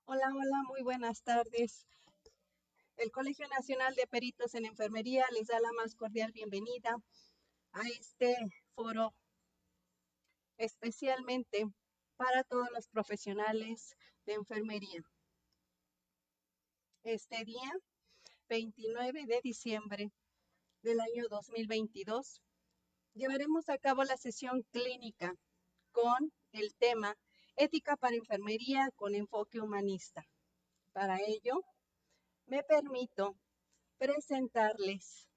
Hola, hola, muy buenas tardes. El Colegio Nacional de Peritos en Enfermería les da la más cordial bienvenida a este foro, especialmente para todos los profesionales de enfermería. Este día, 29 de diciembre del año 2022, llevaremos a cabo la sesión clínica con el tema Ética para Enfermería con enfoque humanista. Para ello, me permito presentarles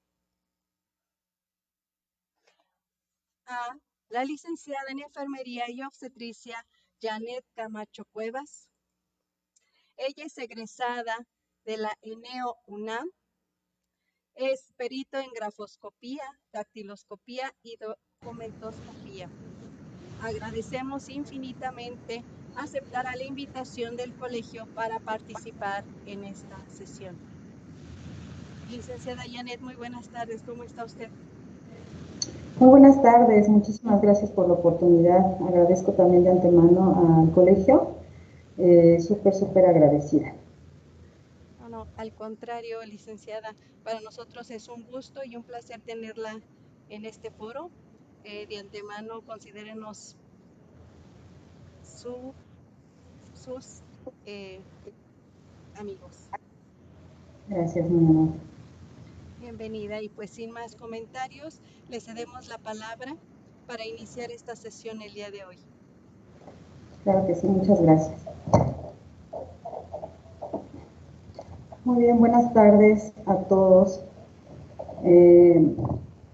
a la licenciada en Enfermería y Obstetricia Janet Camacho Cuevas. Ella es egresada de la ENEO UNAM, es perito en grafoscopía, dactiloscopía y documentoscopía. Agradecemos infinitamente aceptar la invitación del colegio para participar en esta sesión. Licenciada Janet, muy buenas tardes, ¿cómo está usted? Muy buenas tardes, muchísimas gracias por la oportunidad. Agradezco también de antemano al colegio, súper agradecida. No, al contrario, licenciada, para nosotros es un gusto y un placer tenerla en este foro. De antemano, considérenos sus amigos. Gracias, mi amor. Bienvenida, y pues sin más comentarios, le cedemos la palabra para iniciar esta sesión el día de hoy. Claro que sí, muchas gracias. Muy bien, buenas tardes a todos.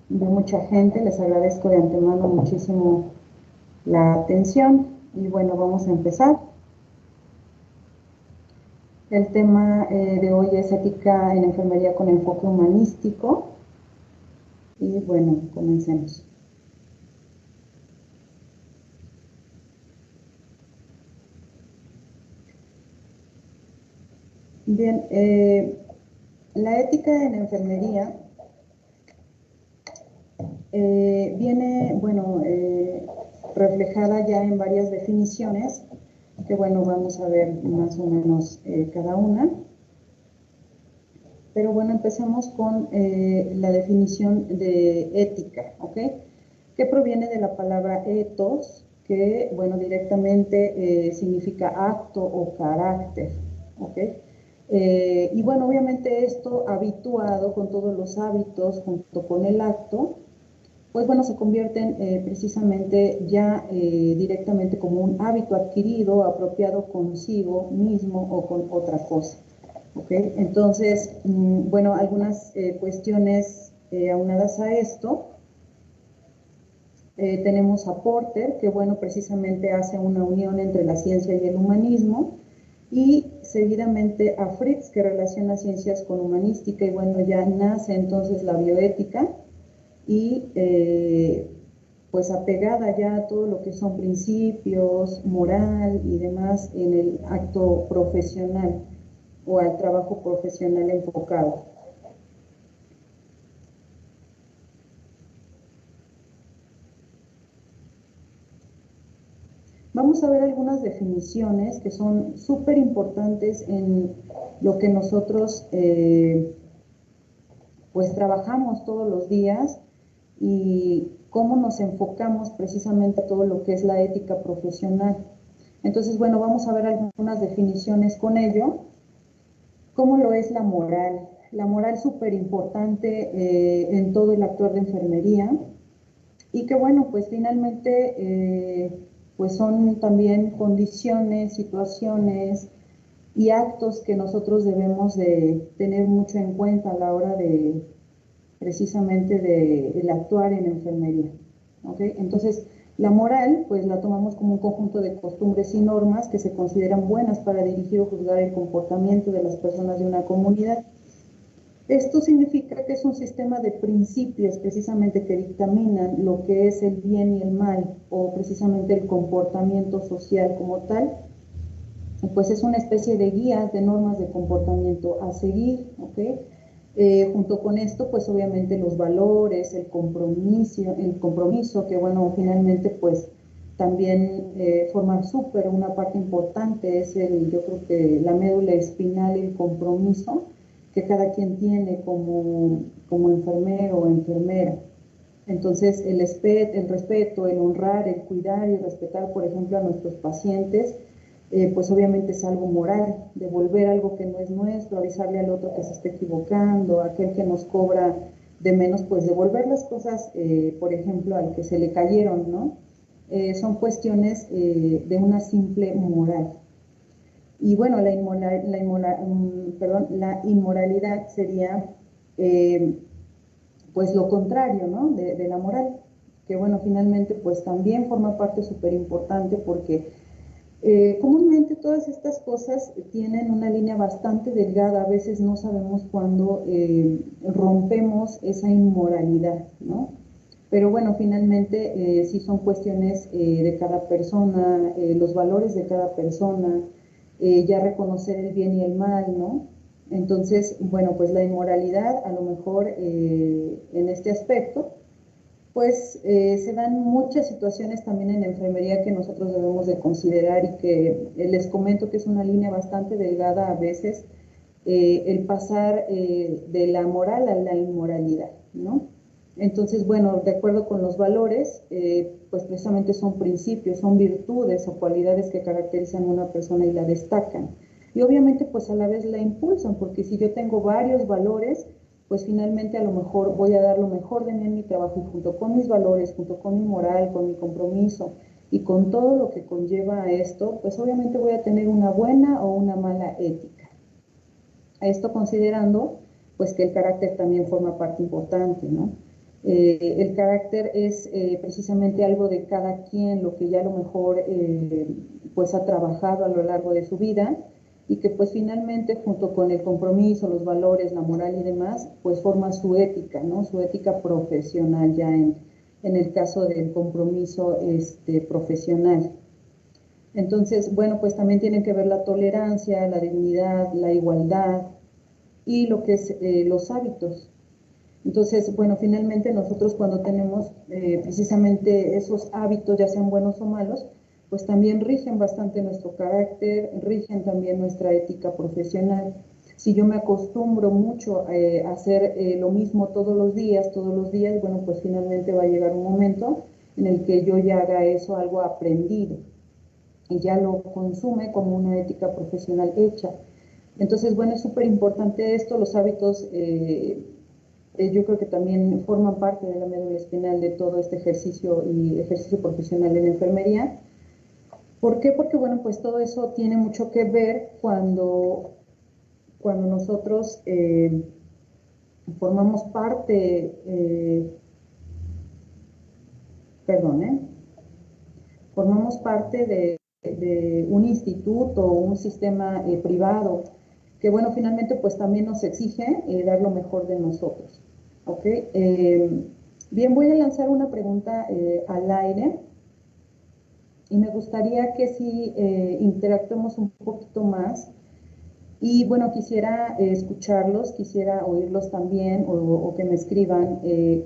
De mucha gente, les agradezco de antemano muchísimo la atención y bueno, vamos a empezar. El tema de hoy es ética en enfermería con enfoque humanístico y bueno, comencemos. Bien, la ética en enfermería viene, bueno, reflejada ya en varias definiciones, que bueno, vamos a ver más o menos cada una. Pero bueno, empecemos con la definición de ética, ¿ok? Que proviene de la palabra ethos, que bueno, directamente significa acto o carácter, ¿ok? Y bueno, obviamente esto habituado con todos los hábitos junto con el acto, pues bueno, se convierten precisamente ya directamente como un hábito adquirido, apropiado consigo mismo o con otra cosa. ¿Okay? Entonces, bueno, algunas cuestiones aunadas a esto. Tenemos a Porter, que bueno, precisamente hace una unión entre la ciencia y el humanismo, y seguidamente a Fritz, que relaciona ciencias con humanística, y bueno, ya nace entonces la bioética, y pues apegada ya a todo lo que son principios, moral y demás en el acto profesional o al trabajo profesional enfocado. Vamos a ver algunas definiciones que son súper importantes en lo que nosotros pues trabajamos todos los días y cómo nos enfocamos precisamente a todo lo que es la ética profesional. Entonces, bueno, vamos a ver algunas definiciones con ello. ¿Cómo lo es la moral? La moral es súper importante en todo el actuar de enfermería y que bueno, pues finalmente pues son también condiciones, situaciones y actos que nosotros debemos de tener mucho en cuenta a la hora de precisamente de el actuar en enfermería. ¿Okay? Entonces, la moral, pues la tomamos como un conjunto de costumbres y normas que se consideran buenas para dirigir o juzgar el comportamiento de las personas de una comunidad. Esto significa que es un sistema de principios precisamente que dictaminan lo que es el bien y el mal, o precisamente el comportamiento social como tal. Pues es una especie de guías, de normas de comportamiento a seguir, ¿ok? Junto con esto, pues obviamente los valores, el compromiso, que bueno, finalmente pues también forma súper una parte importante, es yo creo que la médula espinal y el compromiso que cada quien tiene como enfermero o enfermera. Entonces, el respeto, el honrar, el cuidar y respetar, por ejemplo, a nuestros pacientes, pues obviamente es algo moral, devolver algo que no es nuestro, avisarle al otro que se está equivocando, aquel que nos cobra de menos, pues devolver las cosas, por ejemplo, al que se le cayeron, ¿no? Son cuestiones de una simple moral. Y bueno, la inmoralidad sería pues lo contrario, ¿no? De la moral, que bueno, finalmente pues también forma parte súper importante porque comúnmente todas estas cosas tienen una línea bastante delgada, a veces no sabemos cuándo rompemos esa inmoralidad, ¿no? Pero bueno, finalmente sí son cuestiones de cada persona, los valores de cada persona, ya reconocer el bien y el mal, ¿no? Entonces, bueno, pues la inmoralidad a lo mejor en este aspecto, pues se dan muchas situaciones también en la enfermería que nosotros debemos de considerar y que les comento que es una línea bastante delgada a veces, el pasar de la moral a la inmoralidad, ¿no? Entonces, bueno, de acuerdo con los valores, pues precisamente son principios, son virtudes o cualidades que caracterizan a una persona y la destacan. Y obviamente, pues a la vez la impulsan, porque si yo tengo varios valores, pues finalmente a lo mejor voy a dar lo mejor de mí en mi trabajo y junto con mis valores, junto con mi moral, con mi compromiso y con todo lo que conlleva a esto, pues obviamente voy a tener una buena o una mala ética. Esto considerando pues que el carácter también forma parte importante, ¿no? El carácter es precisamente algo de cada quien, lo que ya a lo mejor pues ha trabajado a lo largo de su vida y que pues finalmente junto con el compromiso, los valores, la moral y demás, pues forma su ética, ¿no? Su ética profesional ya en el caso del compromiso profesional. Entonces, bueno, pues también tienen que ver la tolerancia, la dignidad, la igualdad y lo que es los hábitos. Entonces, bueno, finalmente nosotros cuando tenemos precisamente esos hábitos, ya sean buenos o malos, pues también rigen bastante nuestro carácter, rigen también nuestra ética profesional. Si yo me acostumbro mucho a hacer lo mismo todos los días, bueno, pues finalmente va a llegar un momento en el que yo ya haga eso algo aprendido y ya lo consume como una ética profesional hecha. Entonces, bueno, es súper importante esto, los hábitos yo creo que también forman parte de la médula espinal de todo este ejercicio y ejercicio profesional en enfermería. ¿Por qué? Porque, bueno, pues todo eso tiene mucho que ver cuando nosotros formamos parte, formamos parte de un instituto o un sistema privado que, bueno, finalmente pues también nos exige dar lo mejor de nosotros. ¿Ok? Bien, voy a lanzar una pregunta al aire y me gustaría que si interactuemos un poquito más y bueno, quisiera escucharlos, quisiera oírlos también o que me escriban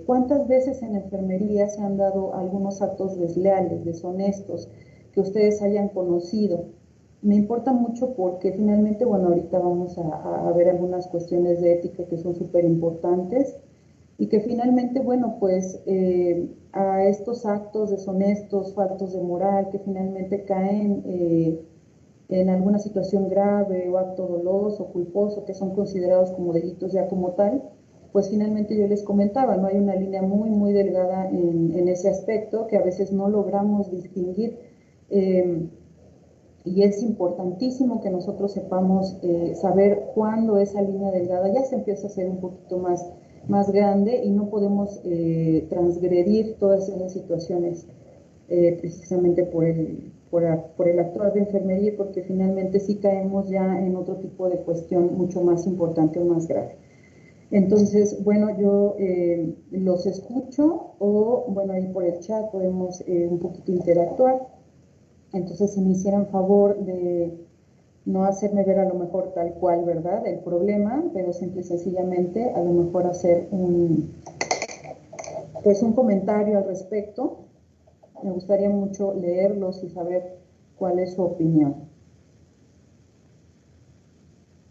cuántas veces en enfermería se han dado algunos actos desleales, deshonestos, que ustedes hayan conocido. Me importa mucho porque finalmente, bueno, ahorita vamos a ver algunas cuestiones de ética que son súper importantes y que finalmente, bueno, pues a estos actos deshonestos, faltos de moral, que finalmente caen en alguna situación grave o acto doloso, culposo, que son considerados como delitos ya como tal, pues finalmente yo les comentaba, no hay una línea muy, muy delgada en ese aspecto que a veces no logramos distinguir. Y es importantísimo que nosotros sepamos saber cuándo esa línea delgada ya se empieza a hacer un poquito más grande y no podemos transgredir todas esas situaciones precisamente por el actuar de enfermería, porque finalmente sí caemos ya en otro tipo de cuestión mucho más importante o más grave. Entonces, bueno, yo los escucho o, bueno, ahí por el chat podemos un poquito interactuar. Entonces, si me hicieran favor de no hacerme ver a lo mejor tal cual, ¿verdad?, el problema, pero simple y sencillamente a lo mejor hacer pues un comentario al respecto Me gustaría mucho leerlos y saber cuál es su opinión.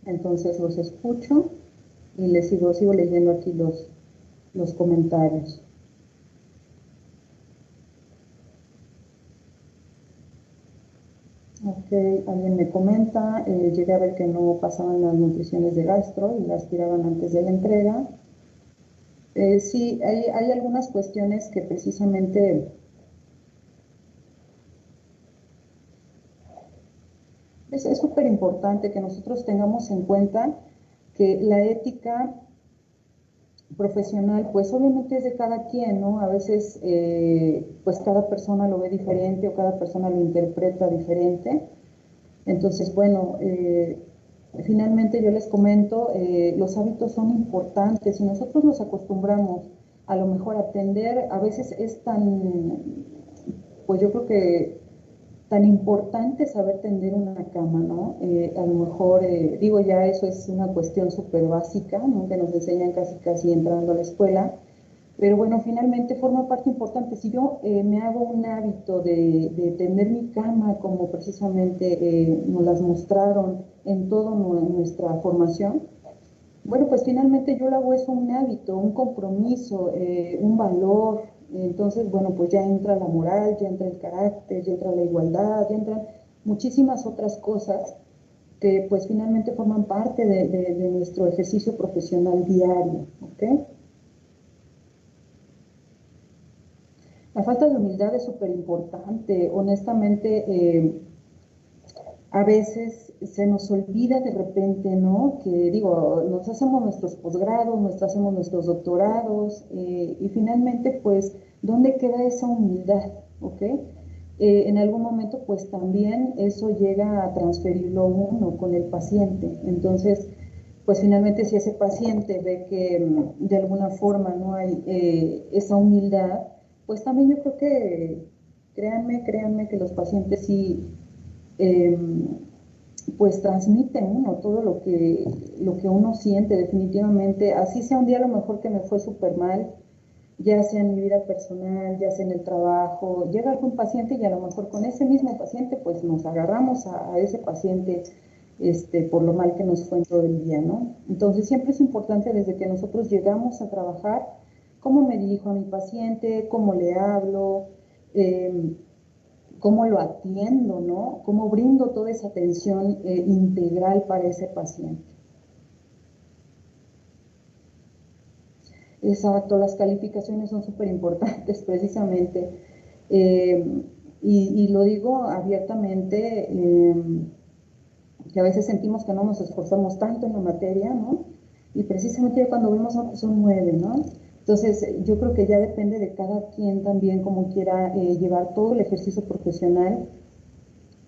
Entonces los escucho y les sigo leyendo aquí los comentarios. Ok, alguien me comenta, llegué a ver que no pasaban las nutriciones de gastro y las tiraban antes de la entrega. Sí, hay algunas cuestiones que precisamente es súper importante que nosotros tengamos en cuenta que la ética profesional, pues obviamente es de cada quien, ¿no? A veces, pues cada persona lo ve diferente o cada persona lo interpreta diferente. Entonces, bueno, finalmente yo les comento, los hábitos son importantes y nosotros nos acostumbramos a lo mejor a atender, a veces es tan, pues yo creo que tan importante saber tender una cama, ¿no? A lo mejor, digo, ya eso es una cuestión súper básica, ¿no? Que nos enseñan casi entrando a la escuela, pero bueno, finalmente forma parte importante. Si yo me hago un hábito de tender mi cama, como precisamente nos las mostraron en toda nuestra formación, bueno, pues finalmente yo lo hago eso un hábito, un compromiso, un valor. Entonces, bueno, pues ya entra la moral, ya entra el carácter, ya entra la igualdad, ya entran muchísimas otras cosas que pues finalmente forman parte de nuestro ejercicio profesional diario, ¿ok? La falta de humildad es súper importante. Honestamente, a veces se nos olvida de repente, ¿no? Que digo, nos hacemos nuestros posgrados, hacemos nuestros doctorados y finalmente, pues, ¿dónde queda esa humildad? ¿Ok? En algún momento, pues también eso llega a transferirlo uno con el paciente. Entonces, pues finalmente si ese paciente ve que de alguna forma no hay esa humildad, pues también yo creo que, créanme que los pacientes sí eh, pues transmite uno todo lo que uno siente definitivamente, así sea un día a lo mejor que me fue súper mal, ya sea en mi vida personal, ya sea en el trabajo, llega algún paciente y a lo mejor con ese mismo paciente pues nos agarramos a ese paciente por lo mal que nos fue en todo el día, ¿no? Entonces siempre es importante desde que nosotros llegamos a trabajar, cómo me dirijo a mi paciente, cómo le hablo, eh, cómo lo atiendo, ¿no? Cómo brindo toda esa atención integral para ese paciente. Exacto, las calificaciones son súper importantes precisamente. Eh, y lo digo abiertamente, que a veces sentimos que no nos esforzamos tanto en la materia, ¿no? Y precisamente cuando vemos son 9, ¿no? Entonces, yo creo que ya depende de cada quien también cómo quiera llevar todo el ejercicio profesional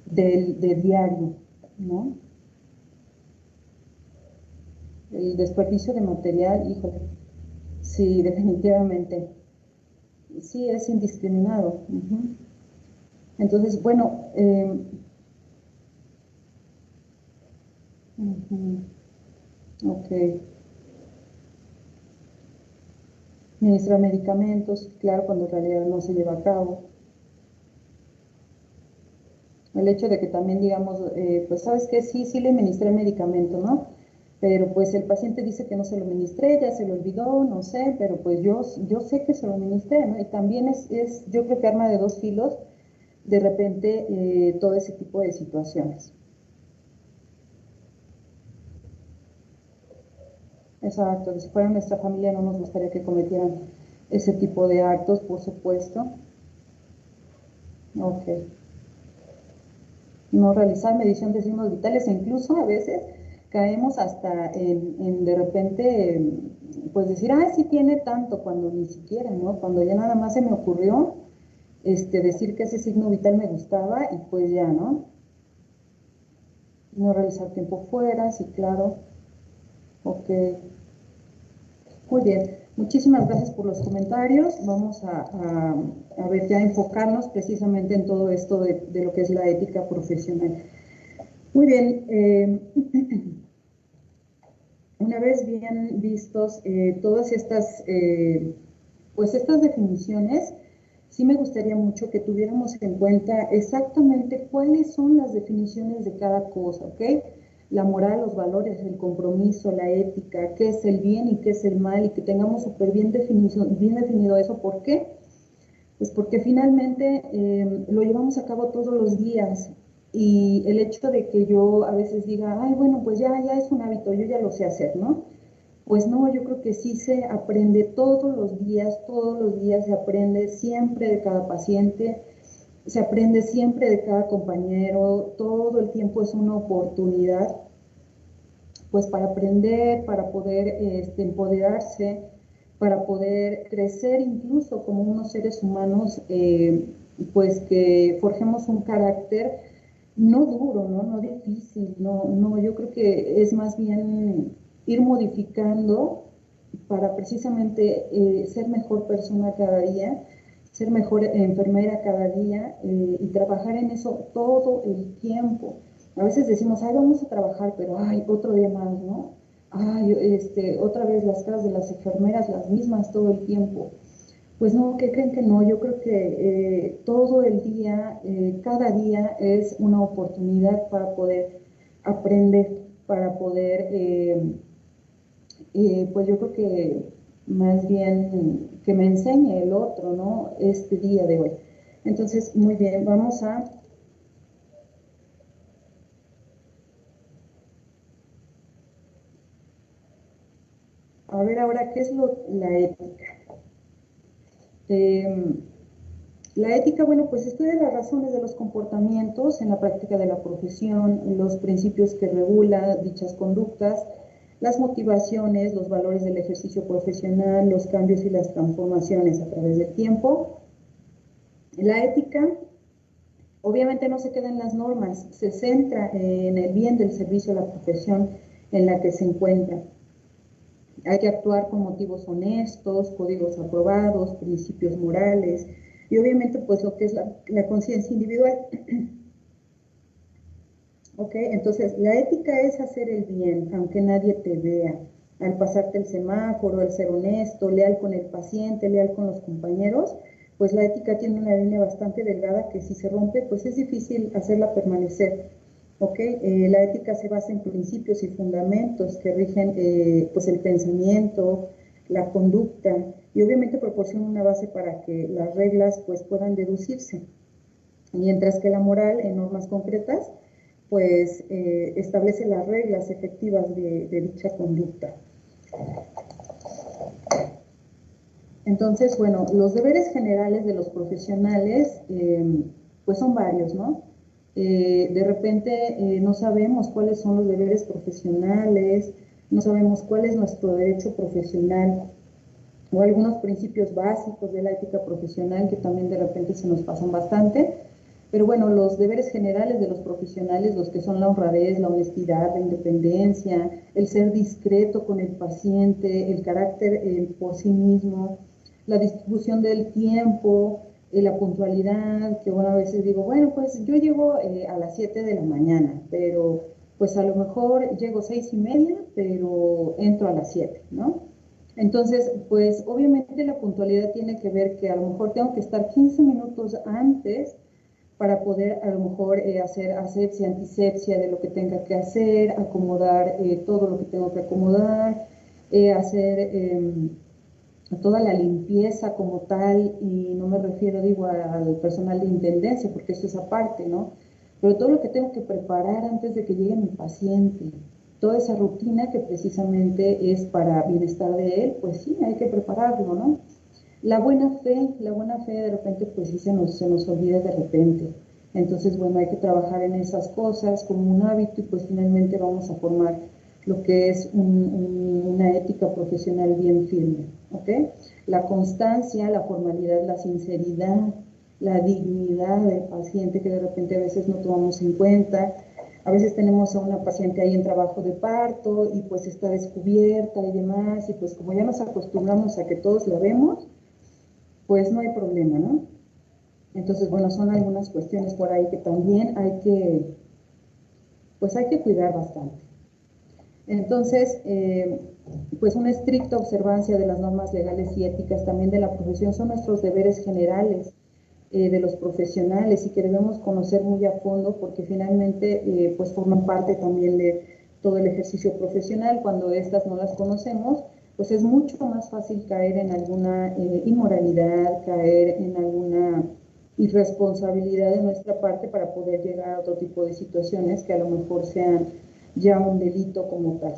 de diario, ¿no? El desperdicio de material, híjole, sí, definitivamente, sí es indiscriminado. Entonces, bueno, ok, ministrar medicamentos, claro, cuando en realidad no se lleva a cabo. El hecho de que también digamos, pues sabes que sí le ministré el medicamento, ¿no? Pero pues el paciente dice que no se lo ministré, ya se lo olvidó, no sé, pero pues yo sé que se lo ministré, ¿no? Y también yo creo que arma de dos filos de repente todo ese tipo de situaciones. Exacto, si fuera nuestra familia no nos gustaría que cometieran ese tipo de actos, por supuesto. Ok. No realizar medición de signos vitales e incluso a veces caemos hasta en de repente, pues decir, ah, sí tiene tanto, cuando ni siquiera, ¿no? Cuando ya nada más se me ocurrió decir que ese signo vital me gustaba y pues ya, ¿no? No realizar tiempo fuera, sí, claro. Ok. Muy bien, muchísimas gracias por los comentarios. Vamos a ver ya enfocarnos precisamente en todo esto de lo que es la ética profesional. Muy bien, una vez bien vistos todas estas, pues estas definiciones, sí me gustaría mucho que tuviéramos en cuenta exactamente cuáles son las definiciones de cada cosa, ¿ok? La moral, los valores, el compromiso, la ética, qué es el bien y qué es el mal, y que tengamos súper bien definido eso. ¿Por qué? Pues porque finalmente lo llevamos a cabo todos los días, y el hecho de que yo a veces diga, ay, bueno, pues ya es un hábito, yo ya lo sé hacer, ¿no? Pues no, yo creo que sí se aprende todos los días se aprende siempre de cada paciente, se aprende siempre de cada compañero, todo el tiempo es una oportunidad, pues para aprender, para poder empoderarse, para poder crecer incluso como unos seres humanos, pues que forjemos un carácter no duro, no difícil, no, yo creo que es más bien ir modificando para precisamente ser mejor persona cada día, ser mejor enfermera cada día, y trabajar en eso todo el tiempo. A veces decimos, ay, vamos a trabajar, pero ay, otro día más, ¿no? Ay, otra vez las caras de las enfermeras las mismas todo el tiempo. Pues no, ¿qué creen que no? Yo creo que todo el día, cada día es una oportunidad para poder aprender, para poder, pues yo creo que más bien que me enseñe el otro, ¿no? Este día de hoy. Entonces, muy bien, vamos a ver ahora qué es la ética. La ética, bueno, pues estudia las razones de los comportamientos en la práctica de la profesión, los principios que regula dichas conductas, las motivaciones, los valores del ejercicio profesional, los cambios y las transformaciones a través del tiempo. La ética obviamente no se queda en las normas, se centra en el bien del servicio a la profesión en la que se encuentra. Hay que actuar con motivos honestos, códigos aprobados, principios morales y obviamente pues lo que es la conciencia individual. ¿Ok? Entonces la ética es hacer el bien aunque nadie te vea, al pasarte el semáforo, al ser honesto, leal con el paciente, leal con los compañeros. Pues la ética tiene una línea bastante delgada que si se rompe pues es difícil hacerla permanecer. ¿Ok? La ética se basa en principios y fundamentos que rigen pues el pensamiento, la conducta, y obviamente proporciona una base para que las reglas pues puedan deducirse, mientras que la moral en normas concretas pues establece las reglas efectivas de dicha conducta. Entonces, bueno, los deberes generales de los profesionales pues son varios, ¿no? De repente no sabemos cuáles son los deberes profesionales, no sabemos cuál es nuestro derecho profesional, o algunos principios básicos de la ética profesional que también de repente se nos pasan bastante. Pero bueno, los deberes generales de los profesionales, los que son la honradez, la honestidad, la independencia, el ser discreto con el paciente, el carácter por sí mismo, la distribución del tiempo, la puntualidad, que bueno, a veces digo, bueno, pues yo llego a las 7 de la mañana, pero pues a lo mejor llego 6:30, pero entro a las 7, ¿no? Entonces, pues obviamente la puntualidad tiene que ver que a lo mejor tengo que estar 15 minutos antes para poder a lo mejor hacer asepsia, antisepsia de lo que tenga que hacer, acomodar todo lo que tengo que acomodar, hacer toda la limpieza como tal, y no me refiero, digo, al personal de intendencia, porque eso es aparte, ¿no? Pero todo lo que tengo que preparar antes de que llegue mi paciente, toda esa rutina que precisamente es para bienestar de él, pues sí, hay que prepararlo, ¿no? La buena fe de repente pues sí se nos olvida de repente. Entonces, bueno, hay que trabajar en esas cosas como un hábito, y pues finalmente vamos a formar lo que es una ética profesional bien firme, ¿ok? La constancia, la formalidad, la sinceridad, la dignidad del paciente que de repente a veces no tomamos en cuenta. A veces tenemos a una paciente ahí en trabajo de parto y pues está descubierta y demás, y pues como ya nos acostumbramos a que todos la vemos, pues no hay problema, ¿no? Entonces, bueno, son algunas cuestiones por ahí que también pues hay que cuidar bastante. Entonces, pues una estricta observancia de las normas legales y éticas también de la profesión son nuestros deberes generales. de los profesionales y que debemos conocer muy a fondo porque finalmente pues forman parte también de todo el ejercicio profesional. Cuando estas no las conocemos, pues es mucho más fácil caer en alguna inmoralidad, caer en alguna irresponsabilidad de nuestra parte para poder llegar a otro tipo de situaciones que a lo mejor sean ya un delito como tal.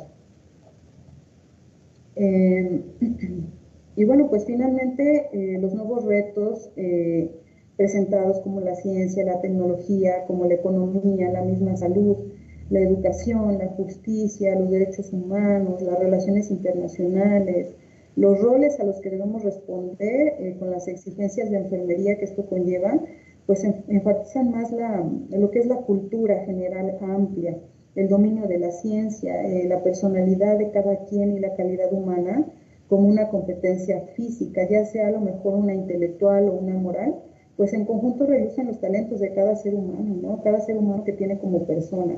Y bueno, pues finalmente los nuevos retos presentados como la ciencia, la tecnología, como la economía, la misma salud, la educación, la justicia, los derechos humanos, las relaciones internacionales, los roles a los que debemos responder con las exigencias de enfermería que esto conlleva, pues enfatizan más lo que es la cultura general amplia, el dominio de la ciencia, la personalidad de cada quien y la calidad humana como una competencia física, ya sea a lo mejor una intelectual o una moral, pues en conjunto relucen los talentos de cada ser humano, ¿no? Cada ser humano que tiene como persona.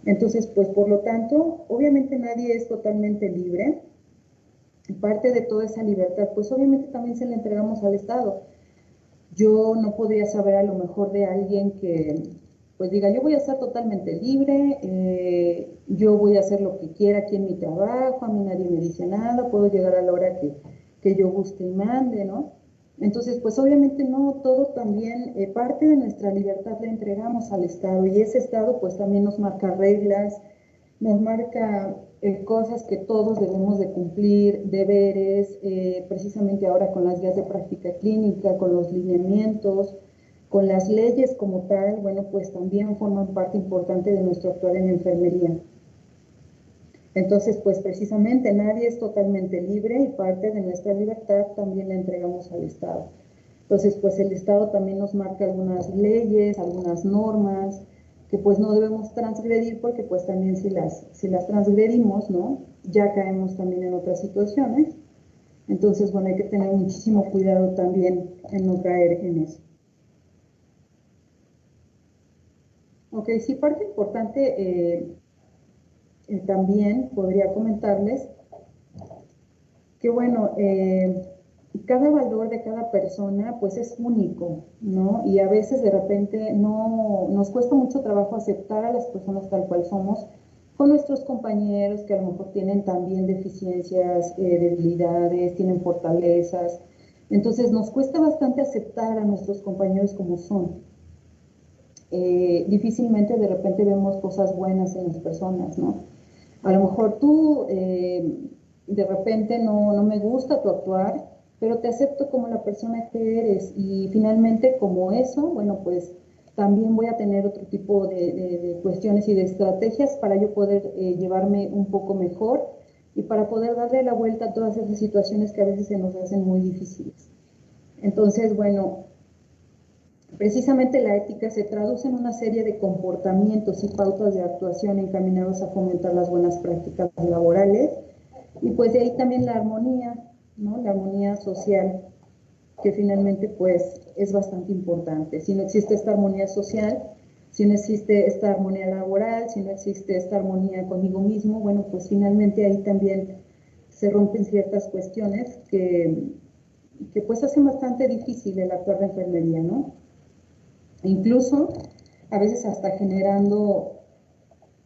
Entonces, pues por lo tanto, obviamente nadie es totalmente libre. Parte de toda esa libertad, pues obviamente también se la entregamos al Estado. Yo no podría saber a lo mejor de alguien que pues diga, yo voy a estar totalmente libre, yo voy a hacer lo que quiera aquí en mi trabajo, a mí nadie me dice nada, puedo llegar a la hora que yo guste y mande, ¿no? Entonces, pues obviamente no, todo también, parte de nuestra libertad la entregamos al Estado y ese Estado pues también nos marca reglas, nos marca cosas que todos debemos de cumplir, deberes, precisamente ahora con las guías de práctica clínica, con los lineamientos, con las leyes como tal, bueno, pues también forman parte importante de nuestro actuar en enfermería. Entonces, pues precisamente nadie es totalmente libre y parte de nuestra libertad también la entregamos al Estado. Entonces, pues el Estado también nos marca algunas leyes, algunas normas, que pues no debemos transgredir porque pues también si las transgredimos, ¿no? Ya caemos también en otras situaciones. Entonces, bueno, hay que tener muchísimo cuidado también en no caer en eso. Ok, sí, parte importante también podría comentarles que bueno, cada valor de cada persona pues es único, ¿no? Y a veces de repente no, nos cuesta mucho trabajo aceptar a las personas tal cual somos, con nuestros compañeros que a lo mejor tienen también deficiencias, debilidades, tienen fortalezas. Entonces nos cuesta bastante aceptar a nuestros compañeros como son. Difícilmente de repente vemos cosas buenas en las personas, ¿no? A lo mejor tú de repente no me gusta tu actuar, pero te acepto como la persona que eres y finalmente como eso, bueno, pues también voy a tener otro tipo de cuestiones y de estrategias para yo poder llevarme un poco mejor y para poder darle la vuelta a todas esas situaciones que a veces se nos hacen muy difíciles. Entonces, bueno, precisamente la ética se traduce en una serie de comportamientos y pautas de actuación encaminados a fomentar las buenas prácticas laborales y pues de ahí también la armonía, ¿no? La armonía social, que finalmente pues es bastante importante. Si no existe esta armonía social, si no existe esta armonía laboral, si no existe esta armonía conmigo mismo, bueno, pues finalmente ahí también se rompen ciertas cuestiones que pues hacen bastante difícil el actuar de enfermería, ¿no? Incluso a veces hasta generando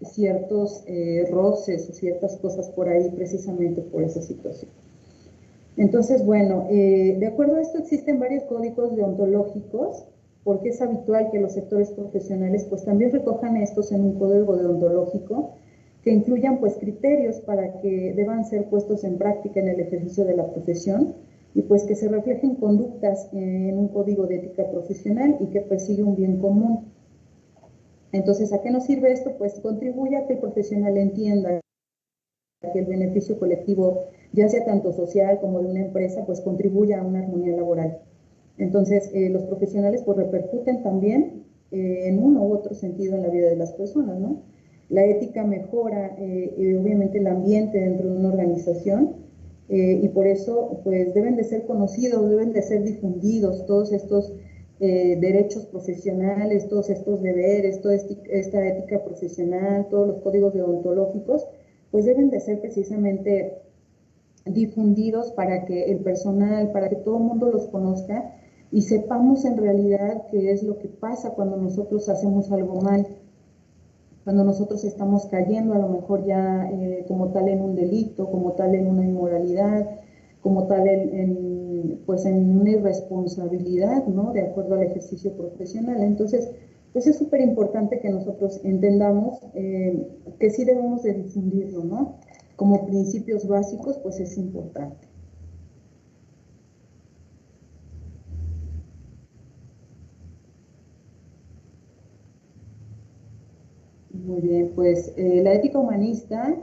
ciertos roces o ciertas cosas por ahí precisamente por esa situación. Entonces, bueno, de acuerdo a esto existen varios códigos deontológicos porque es habitual que los sectores profesionales pues también recojan estos en un código deontológico que incluyan pues criterios para que deban ser puestos en práctica en el ejercicio de la profesión y pues que se reflejen conductas en un código de ética profesional y que persigue un bien común. Entonces, ¿a qué nos sirve esto? Pues contribuye a que el profesional entienda que el beneficio colectivo, ya sea tanto social como de una empresa, pues contribuya a una armonía laboral. Entonces, los profesionales pues repercuten también en uno u otro sentido en la vida de las personas, ¿no? La ética mejora obviamente el ambiente dentro de una organización y por eso pues deben de ser conocidos, deben de ser difundidos todos estos derechos profesionales, todos estos deberes, toda esta ética profesional, todos los códigos deontológicos, pues deben de ser precisamente difundidos para que el personal, para que todo el mundo los conozca y sepamos en realidad qué es lo que pasa cuando nosotros hacemos algo mal, cuando nosotros estamos cayendo a lo mejor ya como tal en un delito, como tal en una inmoralidad, como tal pues en una irresponsabilidad, ¿no? De acuerdo al ejercicio profesional. Entonces, pues es súper importante que nosotros entendamos que sí debemos de difundirlo, ¿no? Como principios básicos, pues es importante. Muy bien, pues la ética humanista,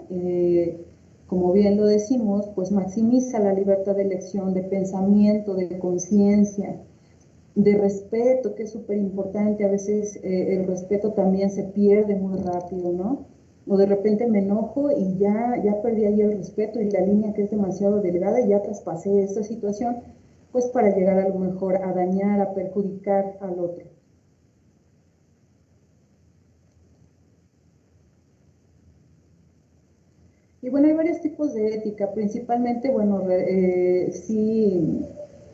como bien lo decimos, pues maximiza la libertad de elección, de pensamiento, de conciencia, de respeto, que es súper importante. A veces el respeto también se pierde muy rápido, ¿no? O de repente me enojo y ya perdí ahí el respeto y la línea que es demasiado delgada y ya traspasé esta situación, pues para llegar a lo mejor a dañar, a perjudicar al otro. Y bueno, hay varios tipos de ética, principalmente, bueno, sí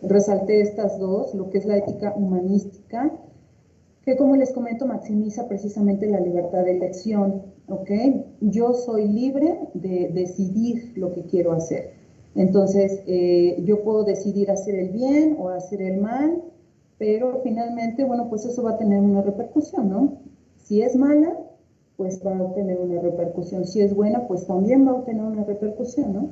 resalté estas dos, lo que es la ética humanística, que como les comento maximiza precisamente la libertad de elección, ¿ok? Yo soy libre de decidir lo que quiero hacer. Entonces, yo puedo decidir hacer el bien o hacer el mal, pero finalmente, bueno, pues eso va a tener una repercusión, ¿no? Si es mala, pues va a obtener una repercusión. Si es buena, pues también va a obtener una repercusión, ¿no?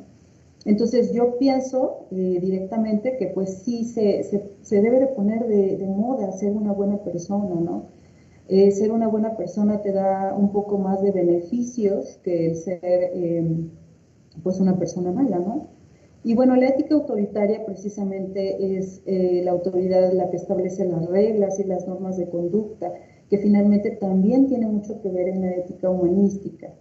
Entonces yo pienso directamente que pues sí se debe de poner de moda ser una buena persona, ¿no? Ser una buena persona te da un poco más de beneficios que el ser pues una persona mala, ¿no? Y bueno, la ética autoritaria precisamente es la autoridad la que establece las reglas y las normas de conducta, que finalmente también tiene mucho que ver en la ética humanística.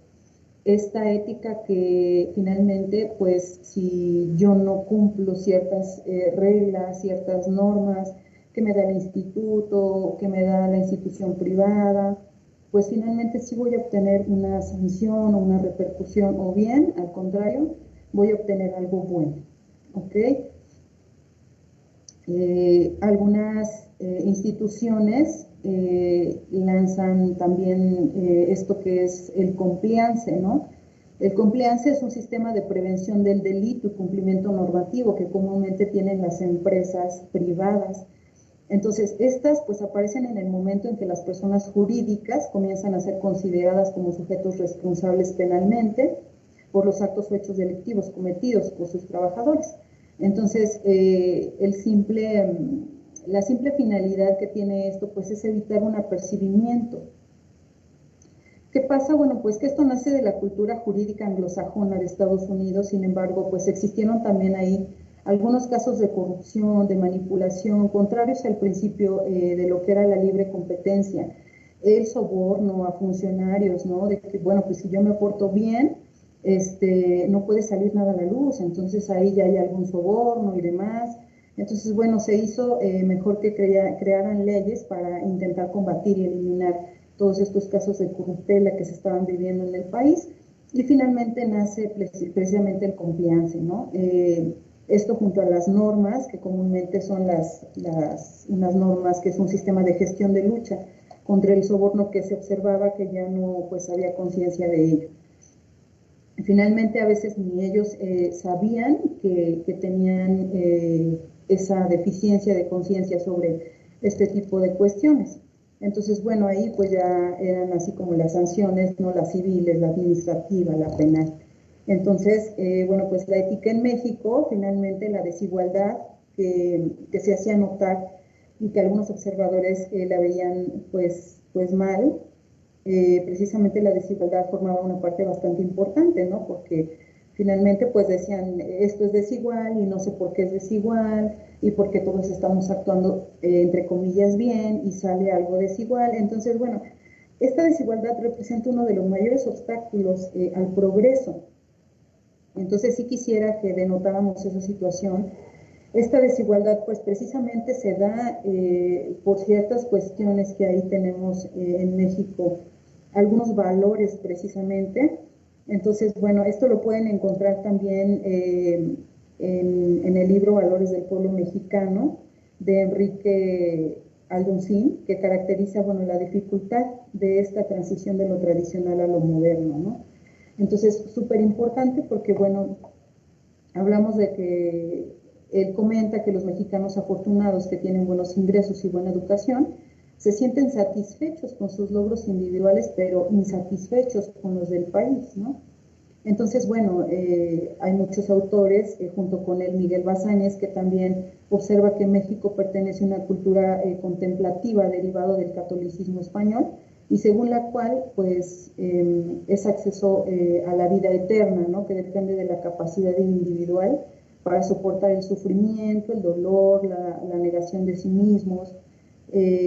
Esta ética que finalmente, pues si yo no cumplo ciertas reglas, ciertas normas que me da el instituto, que me da la institución privada, pues finalmente sí voy a obtener una sanción o una repercusión, o bien, al contrario, voy a obtener algo bueno, ¿ok? Algunas instituciones lanzan también esto que es el compliance, ¿no? El compliance es un sistema de prevención del delito y cumplimiento normativo que comúnmente tienen las empresas privadas. Entonces, estas pues aparecen en el momento en que las personas jurídicas comienzan a ser consideradas como sujetos responsables penalmente por los actos o hechos delictivos cometidos por sus trabajadores. Entonces, la simple finalidad que tiene esto pues es evitar un apercibimiento. ¿Qué pasa? Bueno, pues que esto nace de la cultura jurídica anglosajona de Estados Unidos, sin embargo, pues existieron también ahí algunos casos de corrupción, de manipulación, contrarios al principio de lo que era la libre competencia, el soborno a funcionarios, ¿no? De que, bueno, pues si yo me porto bien, no puede salir nada a la luz, entonces ahí ya hay algún soborno y demás. Entonces, bueno, se hizo mejor que crearan leyes para intentar combatir y eliminar todos estos casos de corruptela que se estaban viviendo en el país, y finalmente nace precisamente el compliance, ¿no? Esto junto a las normas, que comúnmente son unas normas que es un sistema de gestión de lucha contra el soborno, que se observaba que ya no pues había conciencia de ello. Finalmente a veces ni ellos sabían que tenían esa deficiencia de conciencia sobre este tipo de cuestiones. Entonces, bueno, ahí pues ya eran así como las sanciones, no las civiles, la administrativa, la penal. Entonces, bueno, pues la ética en México, finalmente la desigualdad que se hacía notar y que algunos observadores la veían pues mal, precisamente la desigualdad formaba una parte bastante importante, ¿no? Porque finalmente pues decían, esto es desigual y no sé por qué es desigual y porque todos estamos actuando entre comillas bien y sale algo desigual. Entonces, bueno, esta desigualdad representa uno de los mayores obstáculos al progreso. Entonces sí quisiera que denotáramos esa situación. Esta desigualdad pues precisamente se da por ciertas cuestiones que ahí tenemos en México, algunos valores precisamente. Entonces, bueno, esto lo pueden encontrar también en el libro Valores del Pueblo Mexicano, de Enrique Alfonsín, que caracteriza, bueno, la dificultad de esta transición de lo tradicional a lo moderno, ¿no? Entonces, súper importante porque, bueno, hablamos de que él comenta que los mexicanos afortunados que tienen buenos ingresos y buena educación se sienten satisfechos con sus logros individuales, pero insatisfechos con los del país, ¿no? Entonces, bueno, hay muchos autores, junto con él Miguel Bazáñez, que también observa que México pertenece a una cultura contemplativa derivada del catolicismo español y según la cual, pues, es acceso a la vida eterna, ¿no? Que depende de la capacidad individual para soportar el sufrimiento, el dolor, la negación de sí mismos,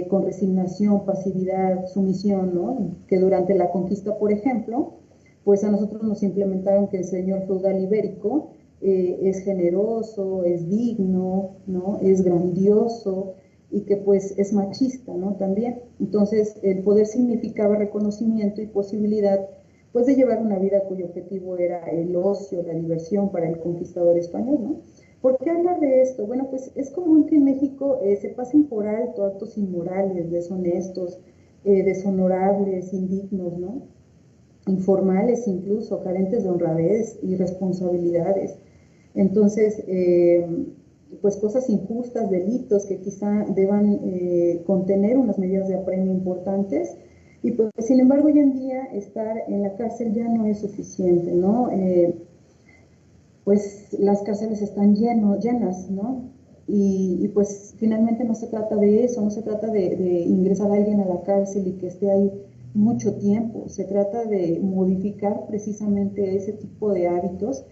con resignación, pasividad, sumisión, ¿no? Que durante la conquista, por ejemplo, pues a nosotros nos implementaron que el señor feudal ibérico es generoso, es digno, ¿no? Es grandioso y que pues es machista, ¿no? También. Entonces, el poder significaba reconocimiento y posibilidad pues de llevar una vida cuyo objetivo era el ocio, la diversión para el conquistador español, ¿no? ¿Por qué hablar de esto? Bueno, pues es común que en México se pasen por alto actos inmorales, deshonestos, deshonorables, indignos, ¿no? Informales incluso, carentes de honradez y responsabilidades. Entonces, pues cosas injustas, delitos que quizá deban contener unas medidas de apremio importantes. Y pues, sin embargo, hoy en día estar en la cárcel ya no es suficiente, ¿no? Pues las cárceles están llenas, ¿no? Y pues finalmente no se trata de eso, no se trata de ingresar a alguien a la cárcel y que esté ahí mucho tiempo, se trata de modificar precisamente ese tipo de hábitos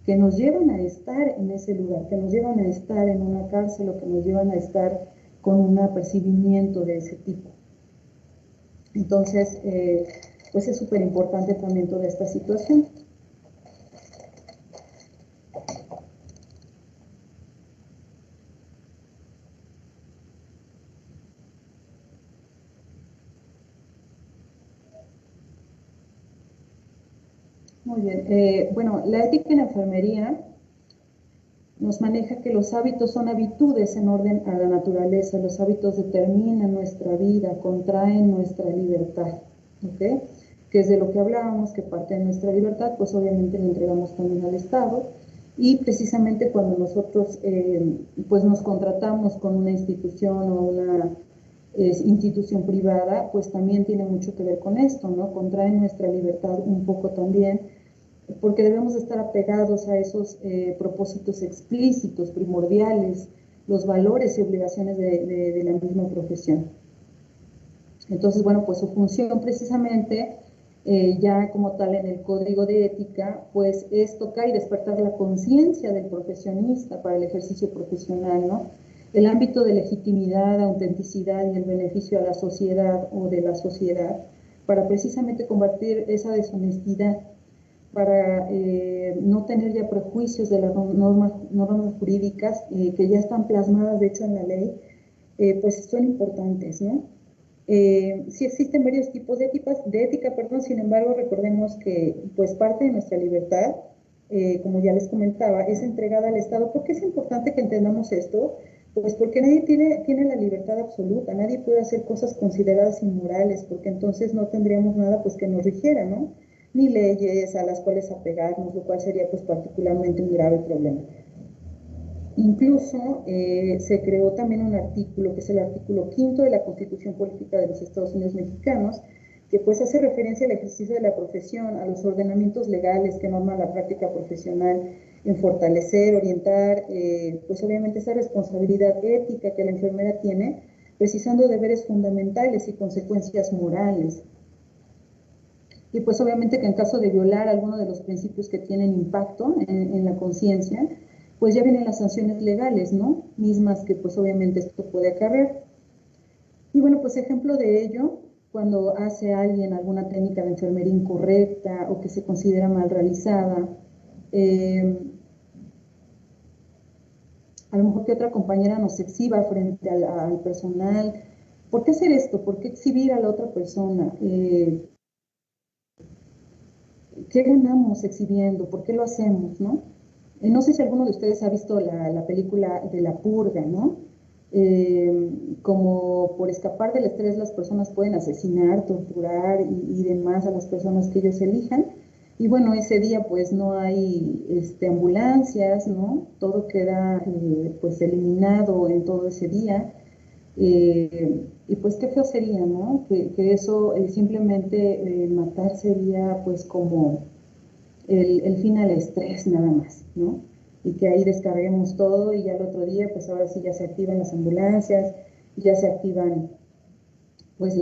que nos llevan a estar en ese lugar, que nos llevan a estar en una cárcel o que nos llevan a estar con un apercibimiento de ese tipo. Entonces, pues es súper importante también toda esta situación. Muy bien. Bueno, la ética en la enfermería nos maneja que los hábitos son habitudes en orden a la naturaleza. Los hábitos determinan nuestra vida, contraen nuestra libertad. ¿Okay? Que es de lo que hablábamos, que parte de nuestra libertad, pues obviamente le entregamos también al Estado. Y precisamente cuando nosotros pues nos contratamos con una institución o una institución privada, pues también tiene mucho que ver con esto, ¿no? Contrae nuestra libertad un poco también, porque debemos estar apegados a esos propósitos explícitos, primordiales, los valores y obligaciones de la misma profesión. Entonces, bueno, pues su función precisamente, ya como tal en el código de ética, pues es tocar y despertar la conciencia del profesionista para el ejercicio profesional, ¿no? El ámbito de legitimidad, autenticidad y el beneficio a la sociedad o de la sociedad, para precisamente combatir esa deshonestidad, para no tener ya prejuicios de las normas jurídicas que ya están plasmadas, de hecho, en la ley, pues son importantes, ¿no? Sí existen varios tipos de ética, perdón, sin embargo, recordemos que pues parte de nuestra libertad, como ya les comentaba, es entregada al Estado. ¿Por qué es importante que entendamos esto? Pues porque nadie tiene la libertad absoluta, nadie puede hacer cosas consideradas inmorales, porque entonces no tendríamos nada pues que nos rigiera, ¿no? Ni leyes a las cuales apegarnos, lo cual sería pues particularmente un grave problema. Incluso se creó también un artículo, que es el artículo 5 de la Constitución Política de los Estados Unidos Mexicanos, que pues hace referencia al ejercicio de la profesión, a los ordenamientos legales que norman la práctica profesional, en fortalecer, orientar, pues obviamente esa responsabilidad ética que la enfermera tiene, precisando deberes fundamentales y consecuencias morales. Y pues obviamente que en caso de violar alguno de los principios que tienen impacto en la conciencia, pues ya vienen las sanciones legales, ¿no? Mismas que pues obviamente esto puede acarrear. Y bueno, pues ejemplo de ello, cuando hace alguien alguna técnica de enfermería incorrecta o que se considera mal realizada, a lo mejor que otra compañera nos exhiba frente al personal. ¿Por qué hacer esto? ¿Por qué exhibir a la otra persona? ¿Qué ganamos exhibiendo? ¿Por qué lo hacemos, no? No sé si alguno de ustedes ha visto la película de La Purga, ¿no? como por escapar del estrés las personas pueden asesinar, torturar y demás a las personas que ellos elijan. Y bueno, ese día pues no hay ambulancias, ¿no? Todo queda pues eliminado en todo ese día. Y pues qué feo sería, ¿no? Que eso simplemente matar sería pues como el fin al estrés nada más, ¿no? Y que ahí descarguemos todo y ya el otro día pues ahora sí ya se activan las ambulancias, ya se activan pues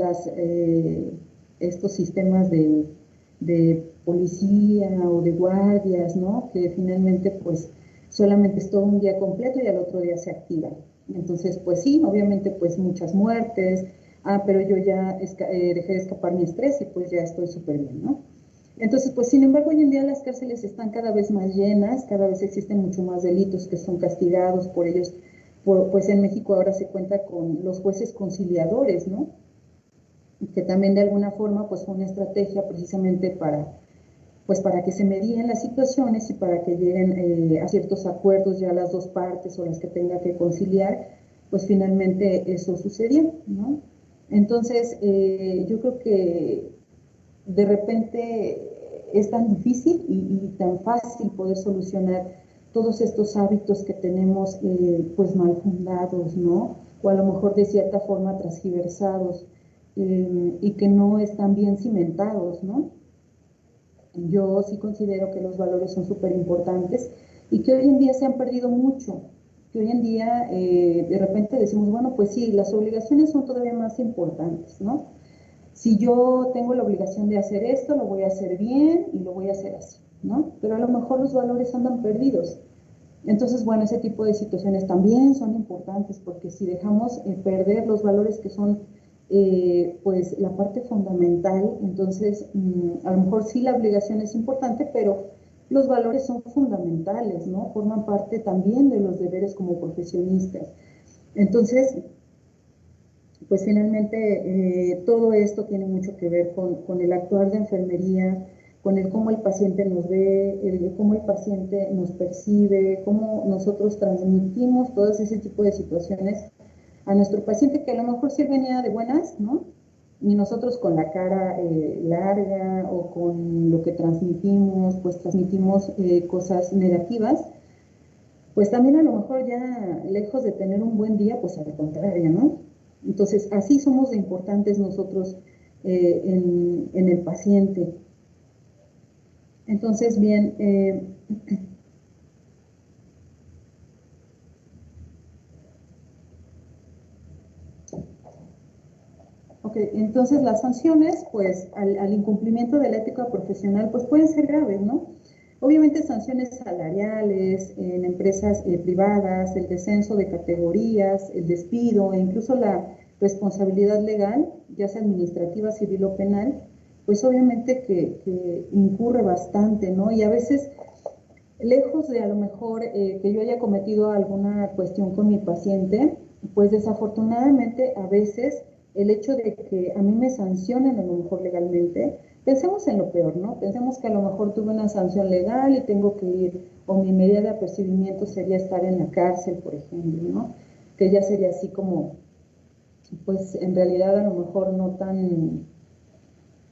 estos sistemas de policía o de guardias, ¿no? Que finalmente pues solamente es todo un día completo y al otro día se activan. Entonces pues sí, obviamente pues muchas muertes, pero yo ya dejé de escapar mi estrés y pues ya estoy súper bien, ¿no? Entonces, pues sin embargo, hoy en día las cárceles están cada vez más llenas, cada vez existen mucho más delitos que son castigados por ellos. Pues en México ahora se cuenta con los jueces conciliadores, ¿no? Que también de alguna forma pues fue una estrategia precisamente para que se medían las situaciones y para que lleguen a ciertos acuerdos ya las dos partes o las que tenga que conciliar, pues finalmente eso sucedió, ¿no? Entonces, yo creo que de repente es tan difícil y tan fácil poder solucionar todos estos hábitos que tenemos pues mal fundados, ¿no? O a lo mejor de cierta forma transgiversados y que no están bien cimentados, ¿no? Yo sí considero que los valores son súper importantes y que hoy en día se han perdido mucho, que hoy en día de repente decimos, bueno, pues sí, las obligaciones son todavía más importantes, ¿no? Si yo tengo la obligación de hacer esto, lo voy a hacer bien y lo voy a hacer así, ¿no? Pero a lo mejor los valores andan perdidos. Entonces, bueno, ese tipo de situaciones también son importantes porque si dejamos perder los valores que son pues la parte fundamental, entonces a lo mejor sí la obligación es importante, pero los valores son fundamentales, ¿no? Forman parte también de los deberes como profesionistas. Entonces, pues finalmente todo esto tiene mucho que ver con el actuar de enfermería, con el cómo el paciente nos ve, cómo el paciente nos percibe, cómo nosotros transmitimos todo ese tipo de situaciones a nuestro paciente, que a lo mejor sí venía de buenas, ¿no? Y nosotros con la cara larga o con lo que transmitimos, pues transmitimos cosas negativas, pues también a lo mejor ya lejos de tener un buen día, pues al contrario, ¿no? Entonces, así somos de importantes nosotros en el paciente. Entonces, bien, ok, entonces las sanciones, pues al incumplimiento de la ética profesional, pues pueden ser graves, ¿no? Obviamente sanciones salariales en empresas privadas, el descenso de categorías, el despido e incluso la responsabilidad legal, ya sea administrativa, civil o penal, pues obviamente que incurre bastante, ¿no? Y a veces, lejos de a lo mejor que yo haya cometido alguna cuestión con mi paciente, pues desafortunadamente a veces el hecho de que a mí me sancionen a lo mejor legalmente, pensemos en lo peor, ¿no? Pensemos que a lo mejor tuve una sanción legal y tengo que ir, o mi medida de apercibimiento sería estar en la cárcel, por ejemplo, ¿no? Que ya sería así como, pues en realidad a lo mejor no tan,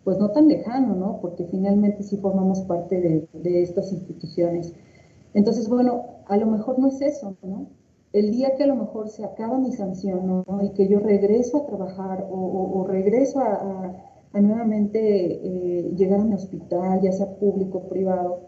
pues no tan lejano, ¿no? Porque finalmente sí formamos parte de estas instituciones. Entonces, bueno, a lo mejor no es eso, ¿no? El día que a lo mejor se acaba mi sanción, ¿no? Y que yo regreso a trabajar o regreso a nuevamente llegar a mi hospital, ya sea público o privado,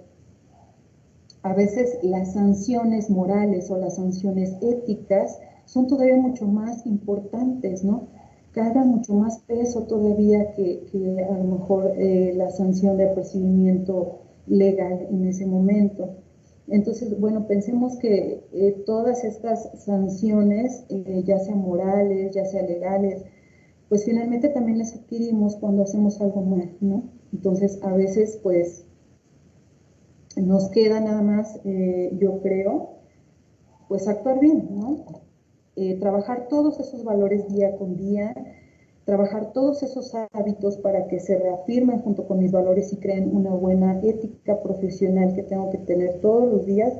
a veces las sanciones morales o las sanciones éticas son todavía mucho más importantes, ¿no? Cargan mucho más peso todavía que a lo mejor la sanción de apercibimiento legal en ese momento. Entonces, bueno, pensemos que todas estas sanciones, ya sean morales, ya sean legales, pues finalmente también las adquirimos cuando hacemos algo mal, ¿no? Entonces, a veces, pues, nos queda nada más, yo creo, pues actuar bien, ¿no? Trabajar todos esos valores día con día, trabajar todos esos hábitos para que se reafirmen junto con mis valores y creen una buena ética profesional que tengo que tener todos los días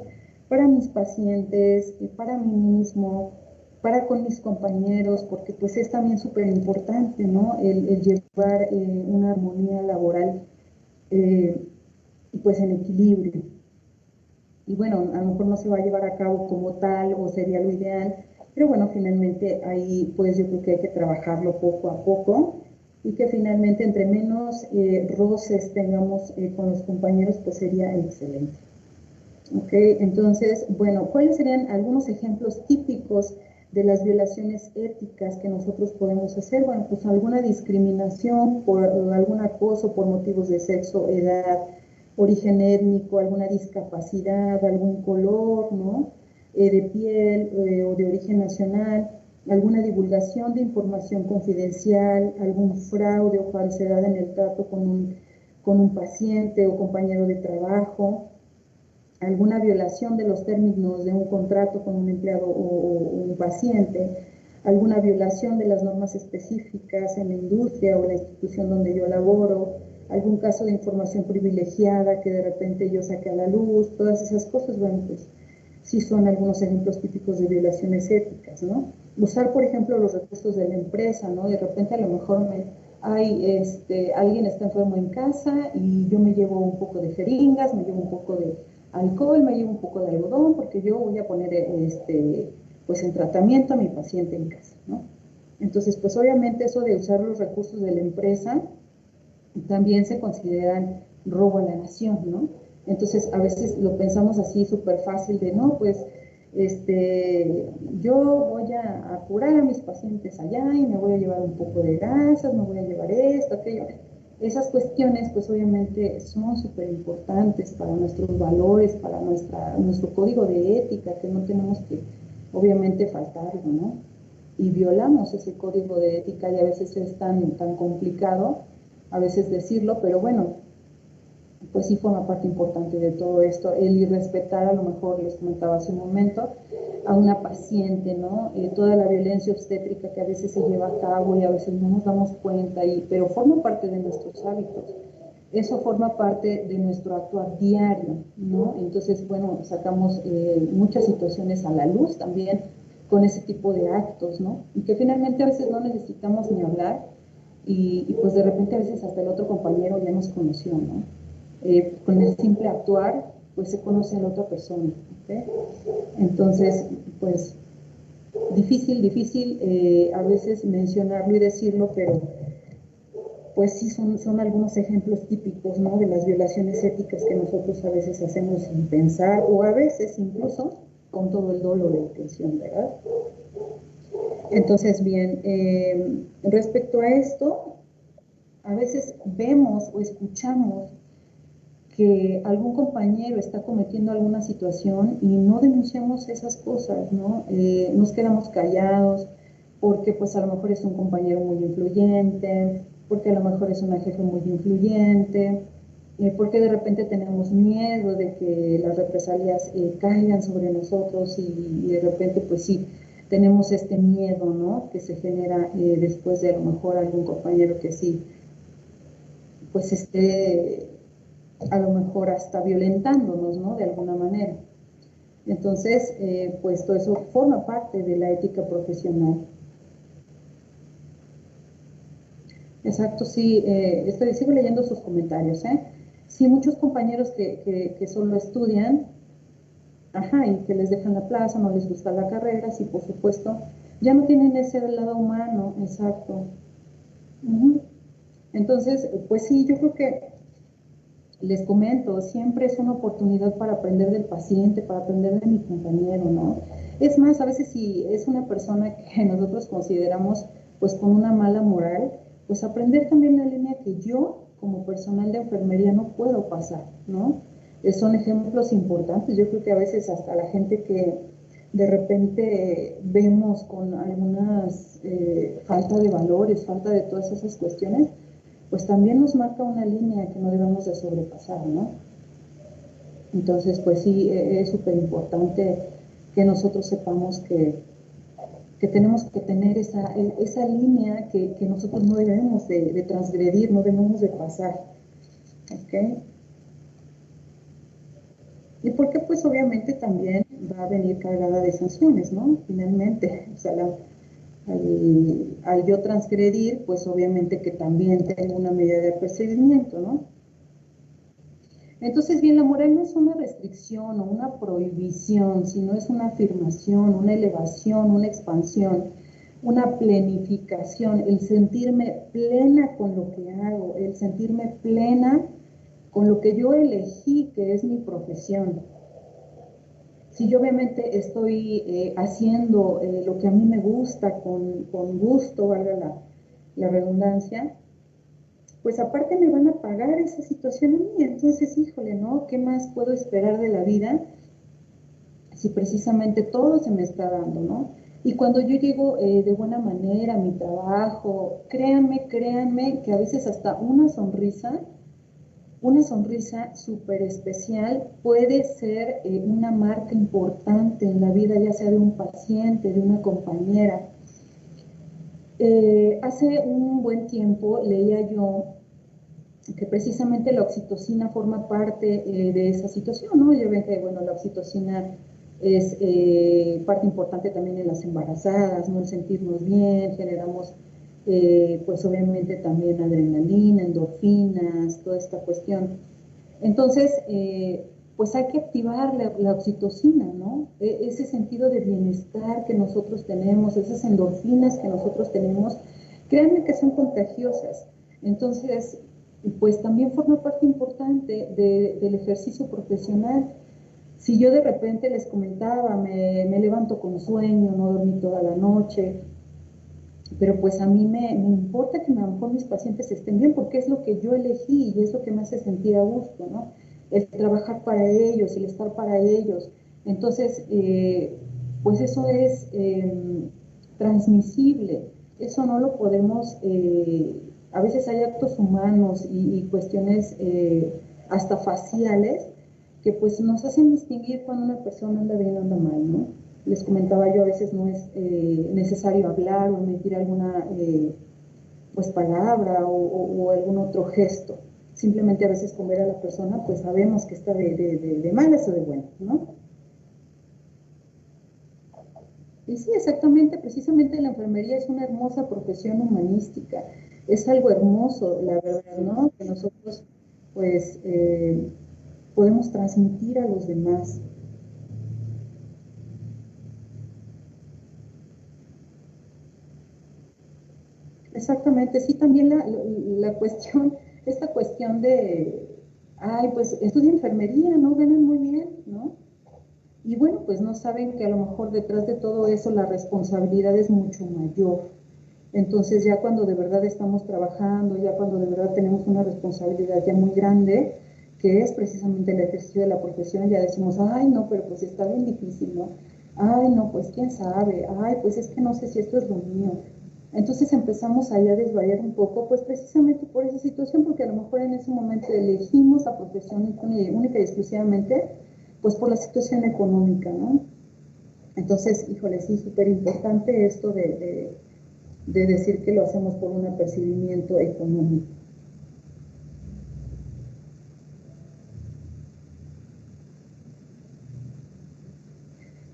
para mis pacientes, para mí mismo, para con mis compañeros, porque pues es también súper importante, ¿no? El llevar una armonía laboral pues en equilibrio. Y bueno, a lo mejor no se va a llevar a cabo como tal o sería lo ideal, pero bueno, finalmente ahí pues yo creo que hay que trabajarlo poco a poco y que finalmente entre menos roces tengamos con los compañeros pues sería excelente. Ok, entonces, bueno, ¿cuáles serían algunos ejemplos típicos de las violaciones éticas que nosotros podemos hacer? Bueno, pues alguna discriminación por algún acoso por motivos de sexo, edad, origen étnico, alguna discapacidad, algún color, ¿no? De piel o de origen nacional, alguna divulgación de información confidencial, algún fraude o falsedad en el trato con un paciente o compañero de trabajo, alguna violación de los términos de un contrato con un empleado o un paciente, alguna violación de las normas específicas en la industria o la institución donde yo laboro, algún caso de información privilegiada que de repente yo saque a la luz, todas esas cosas, bueno, pues sí son algunos ejemplos típicos de violaciones éticas, ¿no? Usar, por ejemplo, los recursos de la empresa, ¿no? De repente a lo mejor alguien está enfermo en casa y yo me llevo un poco de jeringas, me llevo un poco de alcohol, me llevo un poco de algodón, porque yo voy a poner pues en tratamiento a mi paciente en casa, ¿no? Entonces, pues obviamente eso de usar los recursos de la empresa también se consideran robo a la nación, ¿no? Entonces, a veces lo pensamos así súper fácil de, no, pues, yo voy a curar a mis pacientes allá y me voy a llevar un poco de grasas, me voy a llevar esto, aquello. Esas cuestiones, pues obviamente son súper importantes para nuestros valores, para nuestro código de ética, que no tenemos que, obviamente, faltarlo, ¿no? Y violamos ese código de ética y a veces es tan complicado a veces decirlo, pero bueno, pues sí forma parte importante de todo esto, el irrespetar, a lo mejor les comentaba hace un momento, a una paciente, ¿no? Toda la violencia obstétrica que a veces se lleva a cabo y a veces no nos damos cuenta, pero forma parte de nuestros hábitos. Eso forma parte de nuestro actuar diario, ¿no? Entonces, bueno, sacamos muchas situaciones a la luz también con ese tipo de actos, ¿no? Y que finalmente a veces no necesitamos ni hablar y pues de repente a veces hasta el otro compañero ya nos conoció, ¿no? Con el simple actuar, pues se conoce a la otra persona, ¿okay? Entonces, pues difícil a veces mencionarlo y decirlo, pero pues sí son algunos ejemplos típicos, ¿no? De las violaciones éticas que nosotros a veces hacemos sin pensar o a veces incluso con todo el dolo de intención, ¿verdad? Entonces, bien, respecto a esto, a veces vemos o escuchamos que algún compañero está cometiendo alguna situación y no denunciamos esas cosas, ¿no? Nos quedamos callados porque pues a lo mejor es un compañero muy influyente, porque a lo mejor es una jefe muy influyente, porque de repente tenemos miedo de que las represalias caigan sobre nosotros y de repente pues sí, tenemos este miedo, ¿no? Que se genera después de a lo mejor algún compañero que sí, pues a lo mejor hasta violentándonos, ¿no? De alguna manera. Entonces, pues todo eso forma parte de la ética profesional. Exacto, sí, sigo leyendo sus comentarios, ¿eh? Sí, muchos compañeros que solo estudian, ajá, y que les dejan la plaza, no les gusta la carrera, sí, por supuesto, ya no tienen ese lado humano, exacto. Entonces, pues sí, yo creo que les comento, siempre es una oportunidad para aprender del paciente, para aprender de mi compañero, ¿no? Es más, a veces si es una persona que nosotros consideramos pues con una mala moral, pues aprender también la línea que yo como personal de enfermería no puedo pasar, ¿no? Son ejemplos importantes, yo creo que a veces hasta la gente que de repente vemos con algunas falta de valores, falta de todas esas cuestiones, pues también nos marca una línea que no debemos de sobrepasar, ¿no? Entonces, pues sí, es súper importante que nosotros sepamos que tenemos que tener esa línea que nosotros no debemos de transgredir, no debemos de pasar, ¿ok? Y porque pues obviamente también va a venir cargada de sanciones, ¿no? Finalmente, o sea, al yo transgredir, pues obviamente que también tengo una medida de procedimiento, ¿no? Entonces, bien, la moral no es una restricción o una prohibición, sino es una afirmación, una elevación, una expansión, una plenificación, el sentirme plena con lo que hago, el sentirme plena con lo que yo elegí, que es mi profesión. Si yo obviamente estoy haciendo lo que a mí me gusta, con gusto, valga la redundancia, pues aparte me van a pagar esa situación a mí. Entonces, híjole, ¿no? ¿Qué más puedo esperar de la vida si precisamente todo se me está dando, ¿no? Y cuando yo llego de buena manera a mi trabajo, créanme, créanme que a veces hasta una sonrisa súper especial puede ser una marca importante en la vida, ya sea de un paciente, de una compañera. Hace un buen tiempo leía yo que precisamente la oxitocina forma parte de esa situación, ¿no? Ya ven que, bueno, la oxitocina es parte importante también en las embarazadas, ¿no? El sentirnos bien, generamos, pues obviamente también adrenalina, endorfinas, toda esta cuestión. Entonces, pues hay que activar la oxitocina, ¿no? Ese sentido de bienestar que nosotros tenemos, esas endorfinas que nosotros tenemos, créanme que son contagiosas. Entonces, pues también forma parte importante del ejercicio profesional. Si yo de repente les comentaba, me levanto con sueño, no dormí toda la noche, pero pues a mí me importa que a lo mejor mis pacientes estén bien, porque es lo que yo elegí y es lo que me hace sentir a gusto, ¿no? El trabajar para ellos, el estar para ellos. Entonces, pues eso es transmisible, eso no lo podemos, a veces hay actos humanos y cuestiones hasta faciales que pues nos hacen distinguir cuando una persona anda bien o anda mal, ¿no? Les comentaba yo, a veces no es necesario hablar o emitir alguna pues palabra o algún otro gesto. Simplemente a veces con ver a la persona pues sabemos que está de malas o de buenas, ¿no? Y sí, exactamente, precisamente la enfermería es una hermosa profesión humanística, es algo hermoso, la verdad, ¿no? Que nosotros pues podemos transmitir a los demás. Exactamente, sí, también la cuestión, esta cuestión de, ay, pues estudia enfermería, ¿no? Ganan muy bien, ¿no? Y bueno, pues no saben que a lo mejor detrás de todo eso la responsabilidad es mucho mayor. Entonces ya cuando de verdad estamos trabajando, ya cuando de verdad tenemos una responsabilidad ya muy grande, que es precisamente el ejercicio de la profesión, ya decimos, ay, no, pero pues está bien difícil, ¿no? Ay, no, pues quién sabe, ay, pues es que no sé si esto es lo mío. Entonces empezamos ahí a desvariar un poco, pues precisamente por esa situación, porque a lo mejor en ese momento elegimos la profesión única y exclusivamente, pues por la situación económica, ¿no? Entonces, híjole, sí, súper importante esto de decir que lo hacemos por un apercibimiento económico.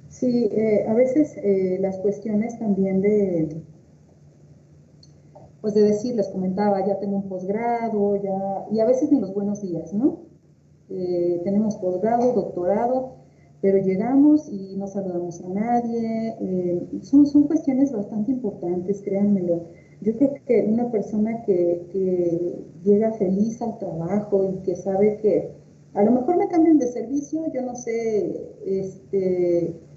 Sí, a veces las cuestiones también pues de decir, les comentaba, ya tengo un posgrado, ya, y a veces ni los buenos días, ¿no? Tenemos posgrado, doctorado, pero llegamos y no saludamos a nadie. Son cuestiones bastante importantes, créanmelo. Yo creo que una persona que llega feliz al trabajo y que sabe que a lo mejor me cambian de servicio, yo no sé,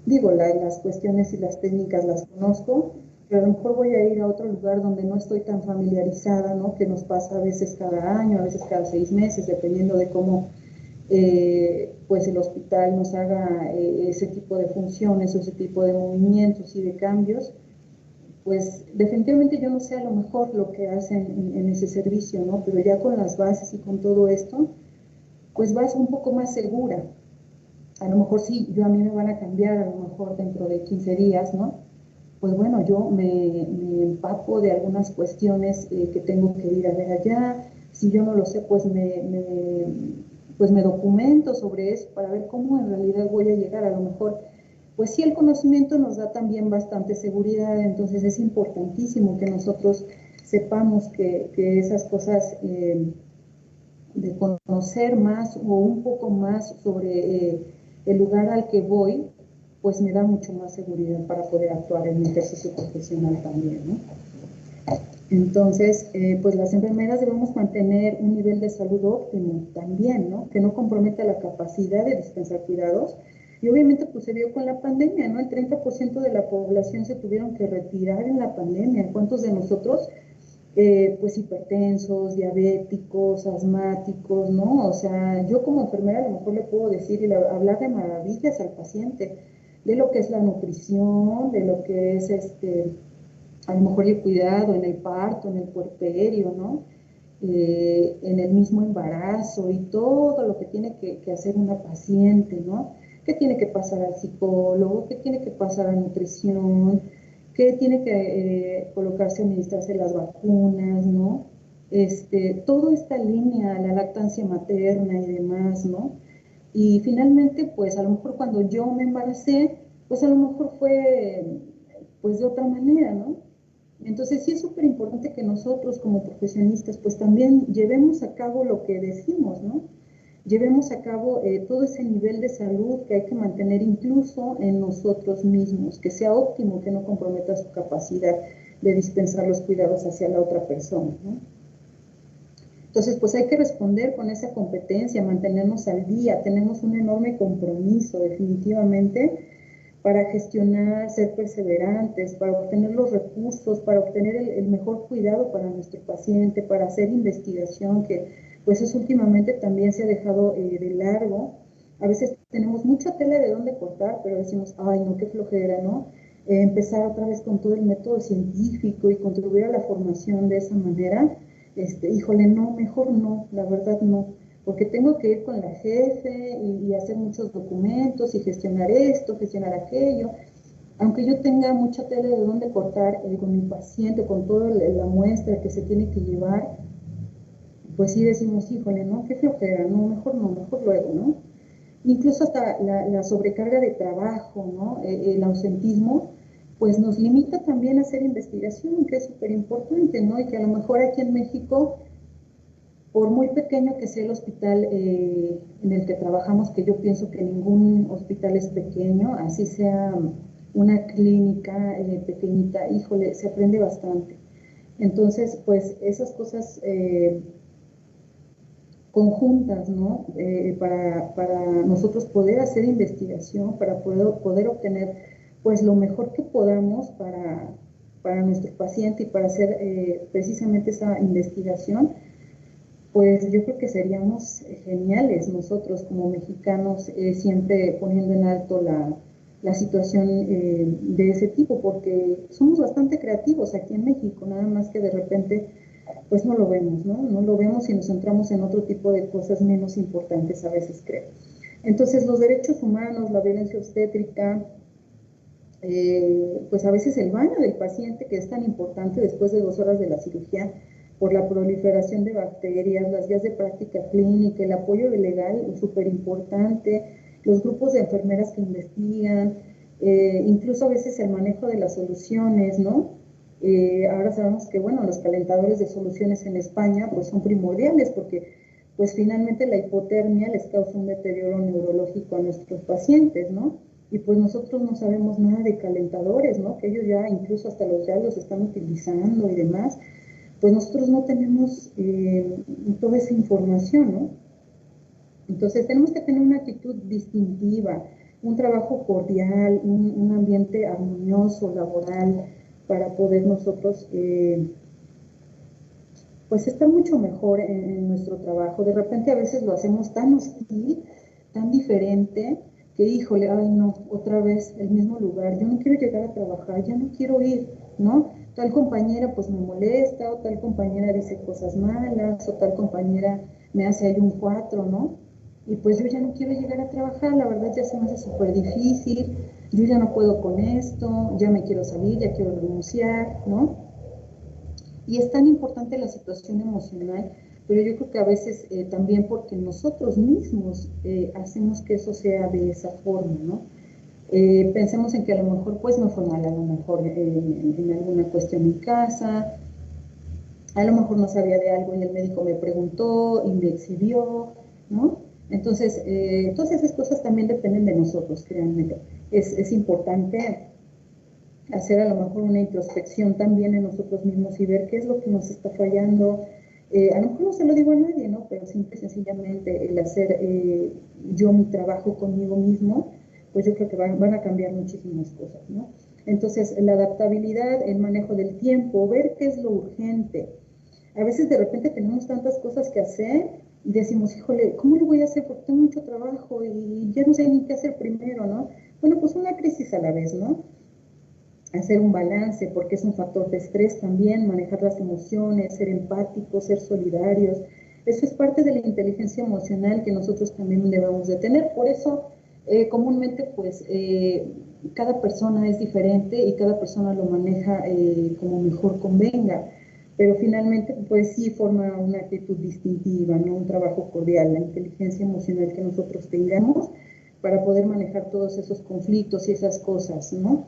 digo, las cuestiones y las técnicas las conozco, pero a lo mejor voy a ir a otro lugar donde no estoy tan familiarizada, ¿no? Que nos pasa a veces cada año, a veces cada 6 meses, dependiendo de cómo pues el hospital nos haga ese tipo de funciones, ese tipo de movimientos y de cambios, pues definitivamente yo no sé a lo mejor lo que hacen en ese servicio, ¿no? Pero ya con las bases y con todo esto, pues vas un poco más segura. A lo mejor sí, a mí me van a cambiar, a lo mejor dentro de 15 días, ¿no? Pues bueno, yo me empapo de algunas cuestiones que tengo que ir a ver allá. Si yo no lo sé, pues pues me documento sobre eso para ver cómo en realidad voy a llegar. A lo mejor, pues sí, el conocimiento nos da también bastante seguridad, entonces es importantísimo que nosotros sepamos que esas cosas, de conocer más o un poco más sobre el lugar al que voy, pues me da mucho más seguridad para poder actuar en mi ejercicio profesional también, ¿no? Entonces, pues las enfermeras debemos mantener un nivel de salud óptimo también, ¿no? Que no comprometa la capacidad de dispensar cuidados. Y obviamente pues se vio con la pandemia, ¿no? El 30% de la población se tuvieron que retirar en la pandemia. ¿Cuántos de nosotros, pues hipertensos, diabéticos, asmáticos, ¿no? O sea, yo como enfermera a lo mejor le puedo decir y hablar de maravillas al paciente, de lo que es la nutrición, de lo que es a lo mejor el cuidado en el parto, en el puerperio, ¿no? En el mismo embarazo y todo lo que tiene que hacer una paciente, ¿no? ¿Qué tiene que pasar al psicólogo? ¿Qué tiene que pasar a nutrición? ¿Qué tiene que colocarse, administrarse las vacunas, ¿no? Toda esta línea, la lactancia materna y demás, ¿no? Y finalmente, pues a lo mejor cuando yo me embaracé, pues a lo mejor fue pues de otra manera, ¿no? Entonces sí es súper importante que nosotros como profesionistas pues también llevemos a cabo lo que decimos, ¿no? Llevemos a cabo todo ese nivel de salud que hay que mantener incluso en nosotros mismos, que sea óptimo, que no comprometa su capacidad de dispensar los cuidados hacia la otra persona, ¿no? Entonces, pues hay que responder con esa competencia, mantenernos al día, tenemos un enorme compromiso definitivamente para gestionar, ser perseverantes, para obtener los recursos, para obtener el mejor cuidado para nuestro paciente, para hacer investigación, que pues eso últimamente también se ha dejado de largo. A veces tenemos mucha tela de dónde cortar, pero decimos, ay no, qué flojera, ¿no? Empezar otra vez con todo el método científico y contribuir a la formación de esa manera, híjole, no, mejor no, la verdad no, porque tengo que ir con la jefe y hacer muchos documentos y gestionar esto, gestionar aquello. Aunque yo tenga mucha tela de dónde cortar con mi paciente, con toda la muestra que se tiene que llevar, pues sí decimos, híjole, ¿no? Qué flojera, no, mejor luego, ¿no? Incluso hasta la sobrecarga de trabajo, ¿no? El ausentismo, pues nos limita también a hacer investigación, que es súper importante, ¿no? Y que a lo mejor aquí en México, por muy pequeño que sea el hospital en el que trabajamos, que yo pienso que ningún hospital es pequeño, así sea una clínica pequeñita, híjole, se aprende bastante. Entonces, pues esas cosas conjuntas, ¿no? Para nosotros poder hacer investigación, para poder obtener pues lo mejor que podamos para nuestro paciente y para hacer precisamente esa investigación, pues yo creo que seríamos geniales nosotros como mexicanos, siempre poniendo en alto la situación de ese tipo, porque somos bastante creativos aquí en México, nada más que de repente pues no lo vemos, ¿no? No lo vemos y nos centramos en otro tipo de cosas menos importantes a veces, creo. Entonces, los derechos humanos, la violencia obstétrica, pues a veces el baño del paciente, que es tan importante después de 2 horas de la cirugía, por la proliferación de bacterias, las guías de práctica clínica, el apoyo legal, súper importante, los grupos de enfermeras que investigan, incluso a veces el manejo de las soluciones, ¿no? Ahora sabemos que, bueno, los calentadores de soluciones en España pues son primordiales porque pues finalmente la hipotermia les causa un deterioro neurológico a nuestros pacientes, ¿no? Y pues nosotros no sabemos nada de calentadores, ¿no? Que ellos ya incluso hasta ya los están utilizando y demás. Pues nosotros no tenemos toda esa información, ¿no? Entonces tenemos que tener una actitud distintiva, un trabajo cordial, un ambiente armonioso, laboral, para poder nosotros pues estar mucho mejor en nuestro trabajo. De repente a veces lo hacemos tan hostil, tan diferente, que híjole, ay no, otra vez el mismo lugar, yo no quiero llegar a trabajar, ya no quiero ir, ¿no? Tal compañera pues me molesta, o tal compañera dice cosas malas, o tal compañera me hace ahí un 4, ¿no? Y pues yo ya no quiero llegar a trabajar, la verdad ya se me hace súper difícil, yo ya no puedo con esto, ya me quiero salir, ya quiero renunciar, ¿no? Y es tan importante la situación emocional pero yo creo que a veces también porque nosotros mismos hacemos que eso sea de esa forma, ¿no? Pensemos en que a lo mejor pues me fue mal, a lo mejor en alguna cuestión en casa, a lo mejor no sabía de algo y el médico me preguntó y me exhibió, ¿no? Entonces, todas esas cosas también dependen de nosotros, créanme. Es importante hacer a lo mejor una introspección también en nosotros mismos y ver qué es lo que nos está fallando. A lo mejor no se lo digo a nadie, ¿no? Pero simple y sencillamente el hacer yo mi trabajo conmigo mismo, pues yo creo que van a cambiar muchísimas cosas, ¿no? Entonces, la adaptabilidad, el manejo del tiempo, ver qué es lo urgente. A veces de repente tenemos tantas cosas que hacer y decimos, híjole, ¿cómo lo voy a hacer? Porque tengo mucho trabajo y ya no sé ni qué hacer primero, ¿no? Bueno, pues una crisis a la vez, ¿no? Hacer un balance, porque es un factor de estrés también, manejar las emociones, ser empáticos, ser solidarios. Eso es parte de la inteligencia emocional que nosotros también debemos de tener. Por eso, comúnmente, pues, cada persona es diferente y cada persona lo maneja como mejor convenga. Pero finalmente, pues sí forma una actitud distintiva, ¿no? Un trabajo cordial, la inteligencia emocional que nosotros tengamos para poder manejar todos esos conflictos y esas cosas, ¿no?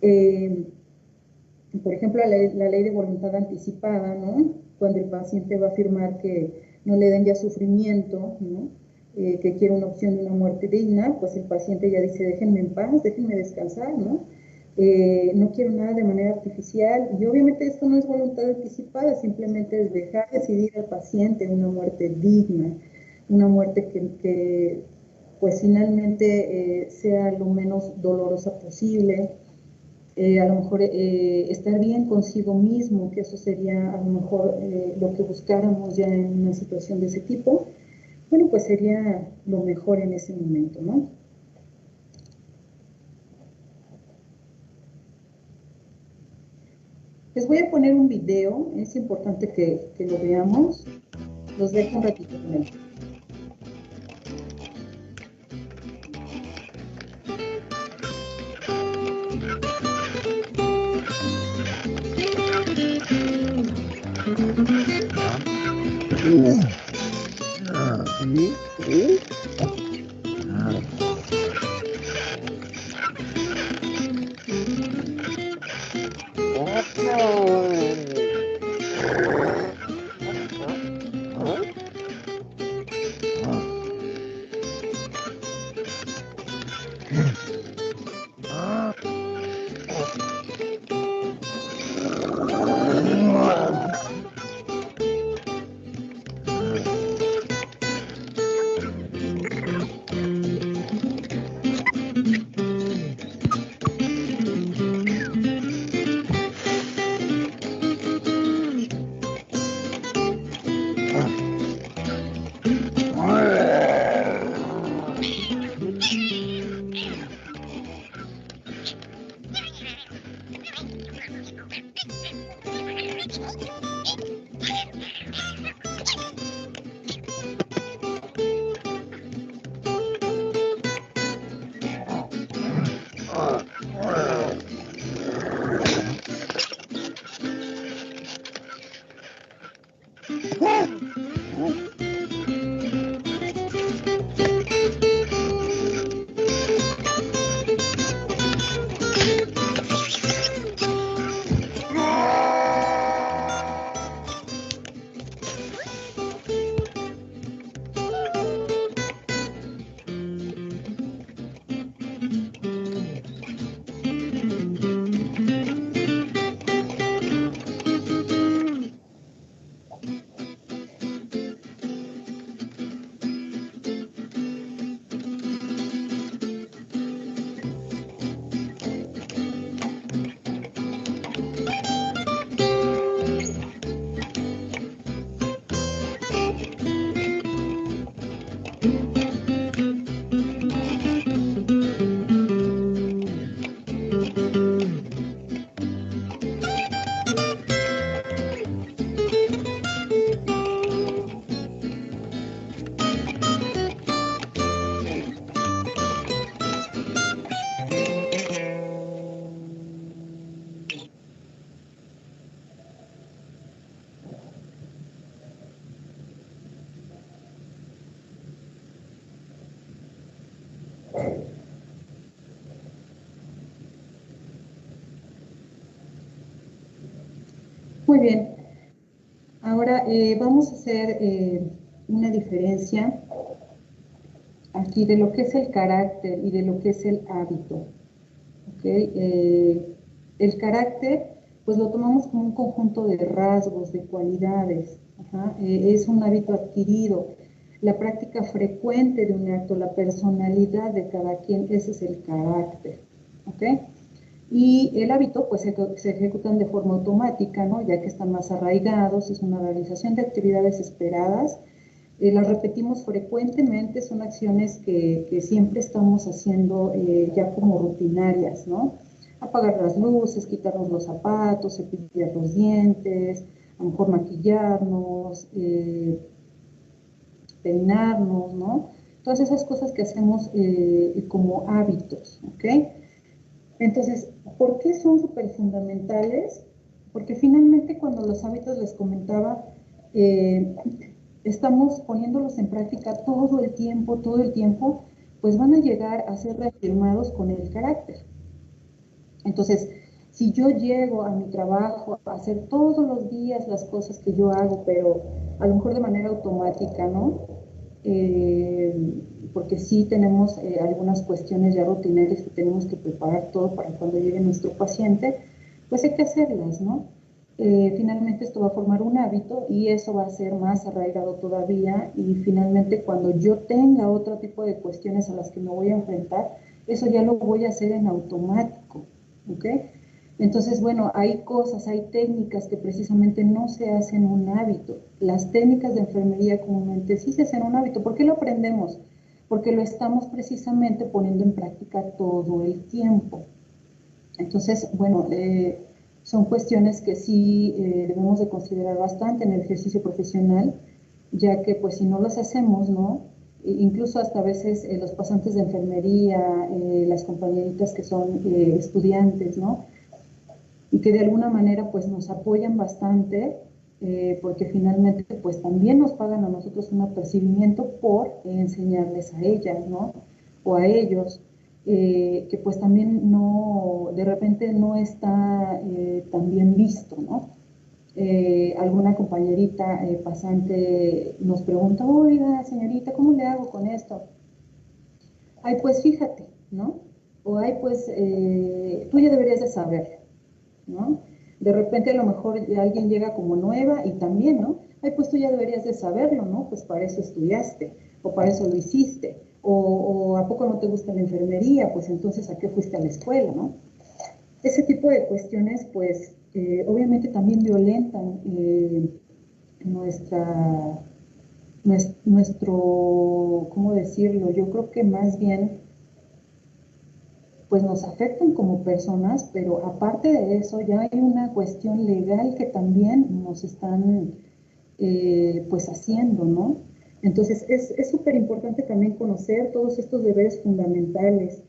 Eh, por ejemplo, la ley de voluntad anticipada, ¿no? Cuando el paciente va a afirmar que no le den ya sufrimiento, ¿no? Que quiere una opción de una muerte digna, pues el paciente ya dice, déjenme en paz, déjenme descansar, ¿no? No quiero nada de manera artificial. Y obviamente esto no es voluntad anticipada, simplemente es dejar decidir al paciente una muerte digna, una muerte que pues finalmente sea lo menos dolorosa posible. A lo mejor estar bien consigo mismo, que eso sería a lo mejor lo que buscáramos ya en una situación de ese tipo, bueno, pues sería lo mejor en ese momento, ¿no? Les voy a poner un video, es importante que lo veamos, los dejo un ratito con él. Muy bien. Ahora vamos a hacer una diferencia aquí de lo que es el carácter y de lo que es el hábito. ¿Okay? El carácter, pues lo tomamos como un conjunto de rasgos, de cualidades. Es un hábito adquirido. La práctica frecuente de un acto, la personalidad de cada quien, ese es el carácter. ¿Okay? Y el hábito, pues se ejecutan de forma automática, ¿no? Ya que están más arraigados, es una realización de actividades esperadas. Las repetimos frecuentemente, son acciones que siempre estamos haciendo ya como rutinarias, ¿no? Apagar las luces, quitarnos los zapatos, cepillar los dientes, a lo mejor maquillarnos, peinarnos, ¿no? Todas esas cosas que hacemos como hábitos, ¿ok? Entonces, ¿por qué son súper fundamentales? Porque finalmente cuando los hábitos les comentaba, eh, estamos poniéndolos en práctica todo el tiempo, pues van a llegar a ser reafirmados con el carácter. Entonces, si yo llego a mi trabajo a hacer todos los días las cosas que yo hago, pero a lo mejor de manera automática, ¿no? Porque sí tenemos algunas cuestiones ya rutinarias que tenemos que preparar todo para cuando llegue nuestro paciente, pues hay que hacerlas, ¿no? Finalmente esto va a formar un hábito y eso va a ser más arraigado todavía y finalmente cuando yo tenga otro tipo de cuestiones a las que me voy a enfrentar, eso ya lo voy a hacer en automático, ¿ok? Entonces, bueno, hay cosas, hay técnicas que precisamente no se hacen un hábito. Las técnicas de enfermería comúnmente sí se hacen un hábito. ¿Por qué lo aprendemos? Porque lo estamos precisamente poniendo en práctica todo el tiempo. Entonces, bueno, son cuestiones que sí debemos de considerar bastante en el ejercicio profesional, ya que pues si no las hacemos, ¿no? Incluso hasta a veces los pasantes de enfermería, las compañeritas que son estudiantes, ¿no? Y que de alguna manera pues nos apoyan bastante porque finalmente pues también nos pagan a nosotros un apercibimiento por enseñarles a ellas, ¿no? O a ellos, que pues también no, de repente no está tan bien visto, ¿no? Alguna compañerita pasante nos pregunta, oiga señorita, ¿cómo le hago con esto? Ay, pues fíjate, ¿no? O ay, pues tú ya deberías de saberlo, ¿no? De repente a lo mejor alguien llega como nueva y también, ¿no? Ay, pues tú ya deberías de saberlo, ¿no? Pues para eso estudiaste, o para eso lo hiciste, o ¿a poco no te gusta la enfermería? Pues entonces ¿a qué fuiste a la escuela, no? Ese tipo de cuestiones, pues, obviamente también violentan nuestra, nuestro, ¿cómo decirlo? Yo creo que más bien pues nos afectan como personas, pero aparte de eso ya hay una cuestión legal que también nos están pues haciendo, ¿no? Entonces es súper importante también conocer todos estos deberes fundamentales.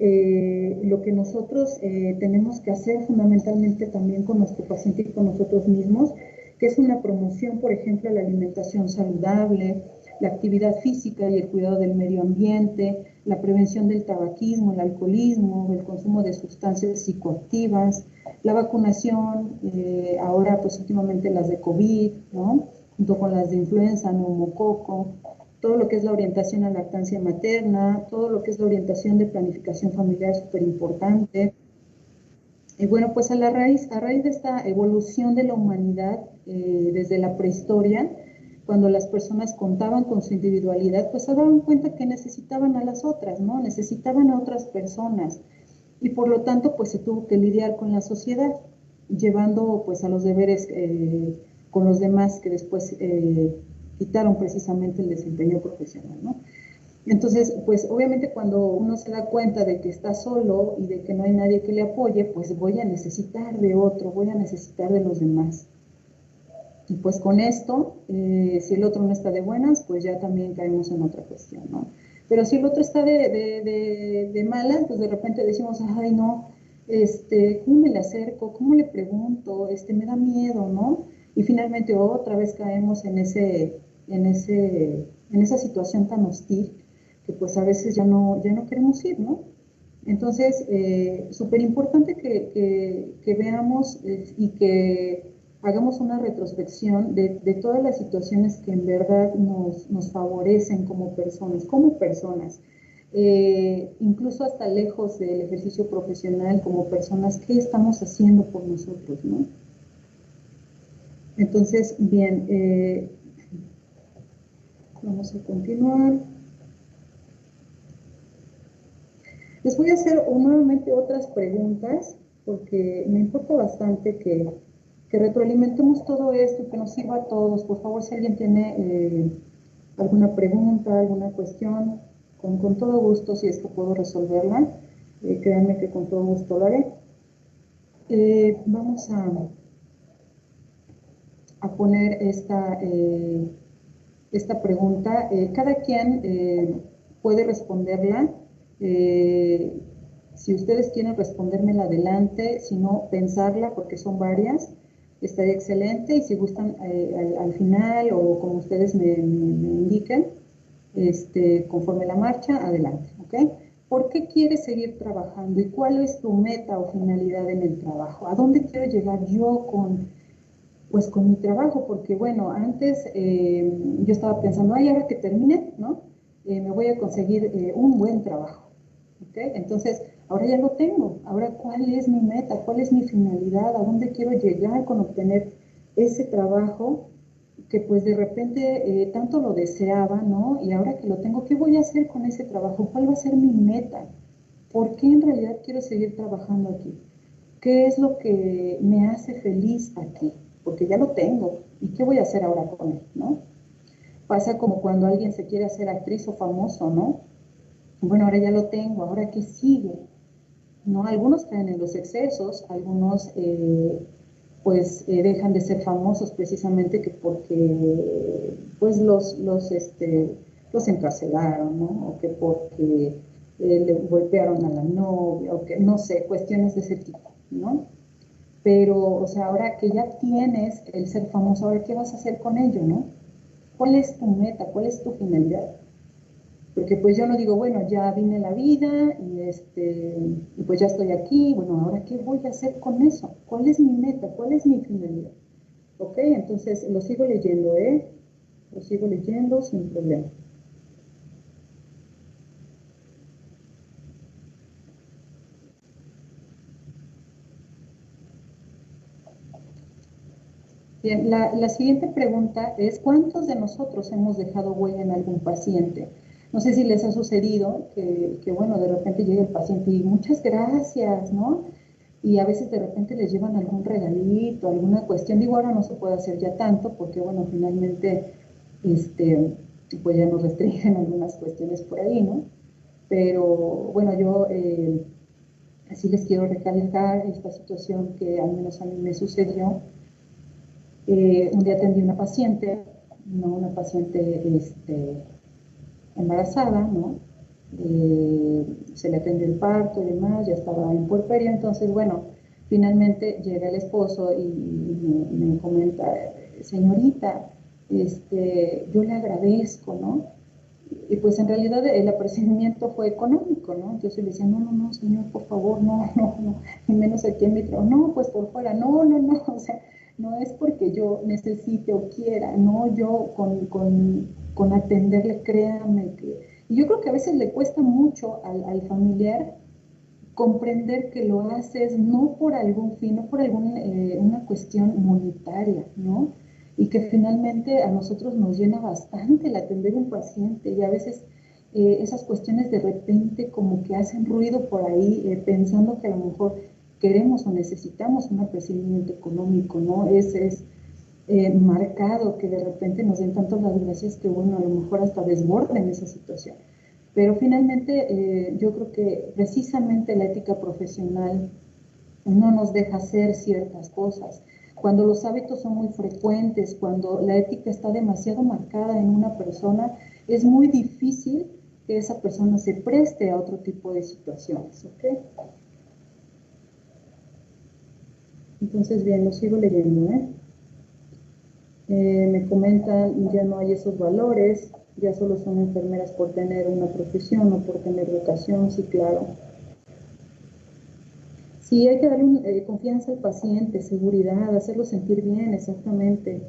Lo que nosotros tenemos que hacer fundamentalmente también con nuestro paciente y con nosotros mismos, que es una promoción, por ejemplo, a la alimentación saludable, la actividad física y el cuidado del medio ambiente, la prevención del tabaquismo, el alcoholismo, el consumo de sustancias psicoactivas, la vacunación, ahora pues últimamente las de COVID, ¿no? Junto con las de influenza, neumococo, todo lo que es la orientación a lactancia materna, todo lo que es la orientación de planificación familiar es súper importante. Y bueno, pues a raíz de esta evolución de la humanidad desde la prehistoria, cuando las personas contaban con su individualidad, pues se daban cuenta que necesitaban a las otras, ¿no? Necesitaban a otras personas. Y por lo tanto, pues se tuvo que lidiar con la sociedad, llevando pues a los deberes con los demás que después quitaron precisamente el desempeño profesional, ¿no? Entonces, pues obviamente cuando uno se da cuenta de que está solo y de que no hay nadie que le apoye, pues voy a necesitar de otro, voy a necesitar de los demás. Y pues con esto, si el otro no está de buenas, pues ya también caemos en otra cuestión, ¿no? Pero si el otro está de malas, pues de repente decimos, ay no, ¿cómo me le acerco? ¿Cómo le pregunto? Me da miedo, ¿no? Y finalmente otra vez caemos en esa situación tan hostil que pues a veces ya no queremos ir, ¿no? Entonces, súper importante que veamos y que hagamos una retrospección de todas las situaciones que en verdad nos favorecen como personas. Incluso hasta lejos del ejercicio profesional como personas, ¿qué estamos haciendo por nosotros, no? Entonces, bien, vamos a continuar. Les voy a hacer nuevamente otras preguntas, porque me importa bastante que retroalimentemos todo esto y que nos sirva a todos. Por favor, si alguien tiene alguna pregunta, alguna cuestión, con todo gusto, si es que puedo resolverla, créanme que con todo gusto lo haré. Vamos a poner esta pregunta. Cada quien puede responderla. Si ustedes quieren respondérmela adelante, si no, pensarla, porque son varias, estaría excelente. Y si gustan al final o como ustedes me indiquen, conforme la marcha, adelante, ¿ok? ¿Por qué quieres seguir trabajando y cuál es tu meta o finalidad en el trabajo? ¿A dónde quiero llegar yo con mi trabajo? Porque bueno, antes yo estaba pensando, ay, ahora que termine, ¿no? Me voy a conseguir un buen trabajo, ¿ok? Entonces, ahora ya lo tengo. Ahora, ¿cuál es mi meta? ¿Cuál es mi finalidad? ¿A dónde quiero llegar con obtener ese trabajo que pues de repente tanto lo deseaba, ¿no? Y ahora que lo tengo, ¿qué voy a hacer con ese trabajo? ¿Cuál va a ser mi meta? ¿Por qué en realidad quiero seguir trabajando aquí? ¿Qué es lo que me hace feliz aquí? Porque ya lo tengo. ¿Y qué voy a hacer ahora con él, no? Pasa como cuando alguien se quiere hacer actriz o famoso, ¿no? Bueno, ahora ya lo tengo, ¿ahora qué sigue? ¿No? Algunos caen en los excesos, algunos pues dejan de ser famosos precisamente que porque pues los encarcelaron, ¿no? O que porque le golpearon a la novia, o que no sé, cuestiones de ese tipo, ¿no? Pero, o sea, ahora que ya tienes el ser famoso, ahora qué vas a hacer con ello, ¿no? ¿Cuál es tu meta? ¿Cuál es tu finalidad? Porque pues yo no digo, bueno, ya vine la vida y pues ya estoy aquí, bueno, ahora qué voy a hacer con eso? ¿Cuál es mi meta? ¿Cuál es mi finalidad? Ok, entonces lo sigo leyendo, ¿eh? Lo sigo leyendo sin problema. Bien, la siguiente pregunta es, ¿cuántos de nosotros hemos dejado huella en algún paciente? No sé si les ha sucedido que bueno, de repente llega el paciente y muchas gracias, ¿no? Y a veces de repente les llevan algún regalito, alguna cuestión. Digo, ahora no se puede hacer ya tanto porque, bueno, finalmente, pues ya nos restringen algunas cuestiones por ahí, ¿no? Pero, bueno, yo así les quiero recalcar esta situación que al menos a mí me sucedió. Un día atendí una paciente, ¿no? Una paciente embarazada, ¿no? Se le atendió el parto y demás, ya estaba en puerperio, entonces, bueno, finalmente llega el esposo y me comenta, señorita, yo le agradezco, ¿no? Y pues en realidad el apercibimiento fue económico, ¿no? Entonces le decía, no, señor, por favor, no, y menos aquí en mi trabajo, no, pues por fuera, no, o sea, no es porque yo necesite o quiera, no, yo con atenderle, créame que... Y yo creo que a veces le cuesta mucho al familiar comprender que lo haces no por algún fin, no por una cuestión monetaria, ¿no? Y que finalmente a nosotros nos llena bastante el atender un paciente y a veces esas cuestiones de repente como que hacen ruido por ahí pensando que a lo mejor queremos o necesitamos un apercibimiento económico, ¿no? Es marcado que de repente nos den tanto las gracias que bueno, a lo mejor hasta desborden esa situación. Pero finalmente yo creo que precisamente la ética profesional no nos deja hacer ciertas cosas. Cuando los hábitos son muy frecuentes, cuando la ética está demasiado marcada en una persona, es muy difícil que esa persona se preste a otro tipo de situaciones, ¿ok? Entonces, bien, lo sigo leyendo, ¿eh? Me comentan, ya no hay esos valores, ya solo son enfermeras por tener una profesión o por tener vocación, sí, claro. Sí, hay que darle confianza al paciente, seguridad, hacerlo sentir bien, exactamente.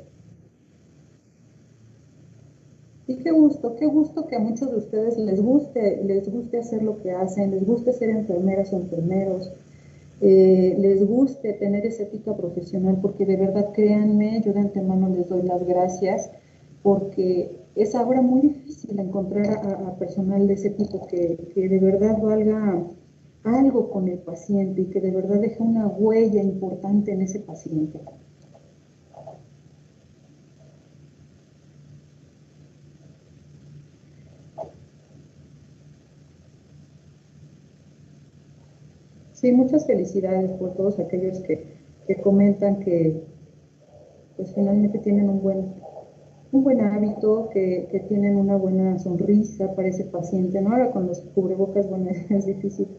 Y qué gusto que a muchos de ustedes les guste hacer lo que hacen, les guste ser enfermeras o enfermeros, les guste tener esa ética profesional, porque de verdad, créanme, yo de antemano les doy las gracias, porque es ahora muy difícil encontrar a personal de ese tipo que de verdad valga algo con el paciente y que de verdad deje una huella importante en ese paciente. Sí, muchas felicidades por todos aquellos que comentan que pues finalmente tienen un buen hábito, que tienen una buena sonrisa para ese paciente, ¿no? Ahora con los cubrebocas, bueno, es difícil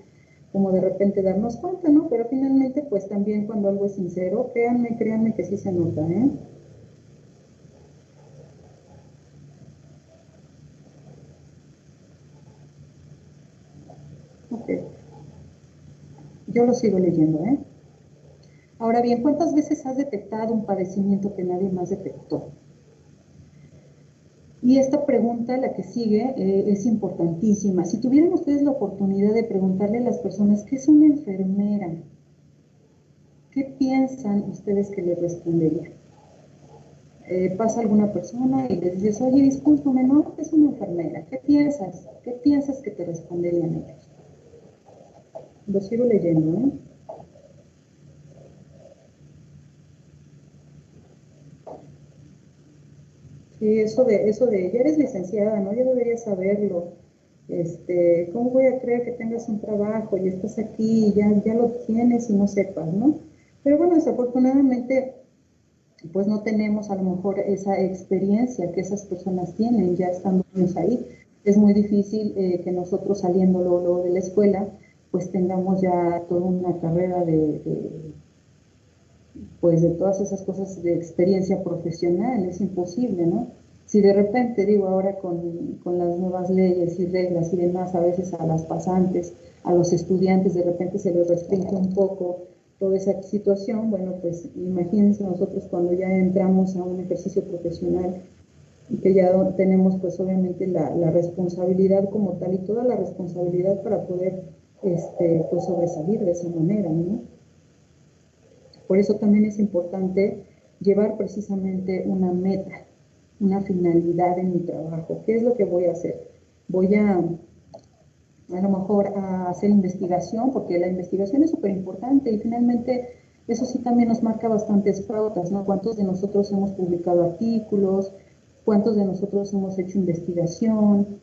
como de repente darnos cuenta, ¿no? Pero finalmente, pues también cuando algo es sincero, créanme que sí se nota, ¿eh? Ok, yo lo sigo leyendo, ¿eh? Ahora bien, ¿cuántas veces has detectado un padecimiento que nadie más detectó? Y esta pregunta, la que sigue, es importantísima. Si tuvieran ustedes la oportunidad de preguntarle a las personas qué es una enfermera, ¿qué piensan ustedes que les responderían? Pasa alguna persona y les dices, oye, discúlpame, no, es una enfermera. ¿Qué piensas? ¿Qué piensas que te responderían ellos? Lo sigo leyendo, ¿eh? Sí, ya eres licenciada, ¿no? Ya deberías saberlo. ¿Cómo voy a creer que tengas un trabajo y estás aquí y ya lo tienes y no sepas, ¿no? Pero bueno, desafortunadamente, pues no tenemos a lo mejor esa experiencia que esas personas tienen ya estando ahí. Es muy difícil que nosotros saliendo luego de la escuela, pues tengamos ya toda una carrera pues de todas esas cosas de experiencia profesional, es imposible, ¿no? Si de repente, digo, ahora con las nuevas leyes y reglas y demás, a veces a las pasantes, a los estudiantes, de repente se les restringe un poco toda esa situación, bueno, pues imagínense nosotros cuando ya entramos a un ejercicio profesional y que ya tenemos pues obviamente la responsabilidad como tal y toda la responsabilidad para poder pues sobresalir de esa manera, ¿no? Por eso también es importante llevar precisamente una meta, una finalidad en mi trabajo. ¿Qué es lo que voy a hacer? Voy a lo mejor a hacer investigación, porque la investigación es súper importante y finalmente eso sí también nos marca bastantes pautas, ¿no? ¿Cuántos de nosotros hemos publicado artículos? ¿Cuántos de nosotros hemos hecho investigación?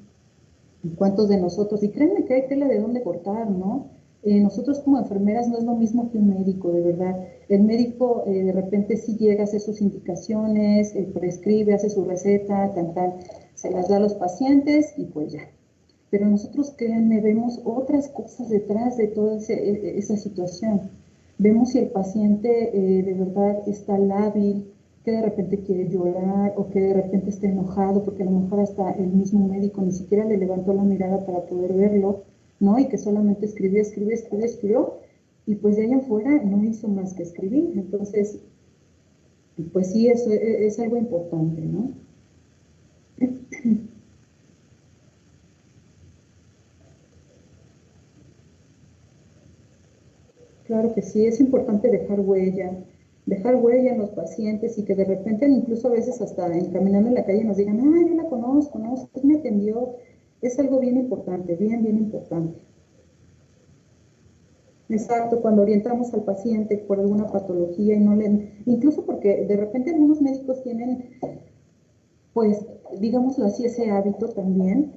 ¿Cuántos de nosotros? Y créanme que hay tela de dónde cortar, ¿no? Nosotros como enfermeras no es lo mismo que un médico, de verdad. El médico de repente sí llega a hacer sus indicaciones, prescribe, hace su receta, se las da a los pacientes y pues ya. Pero nosotros, créanme, vemos otras cosas detrás de toda esa situación. Vemos si el paciente de verdad está lábil, que de repente quiere llorar o que de repente está enojado porque a lo mejor hasta el mismo médico ni siquiera le levantó la mirada para poder verlo, ¿no? Y que solamente escribió y pues de ahí en fuera no hizo más que escribir. Entonces, pues sí, eso es algo importante, ¿no? Claro que sí, es importante dejar huella en los pacientes y que de repente, incluso a veces hasta caminando en la calle nos digan, ah, yo la conozco, ¿no? Usted me atendió. Es algo bien importante, bien importante. Exacto, cuando orientamos al paciente por alguna patología y no le, incluso porque de repente algunos médicos tienen, pues, digámoslo así, ese hábito también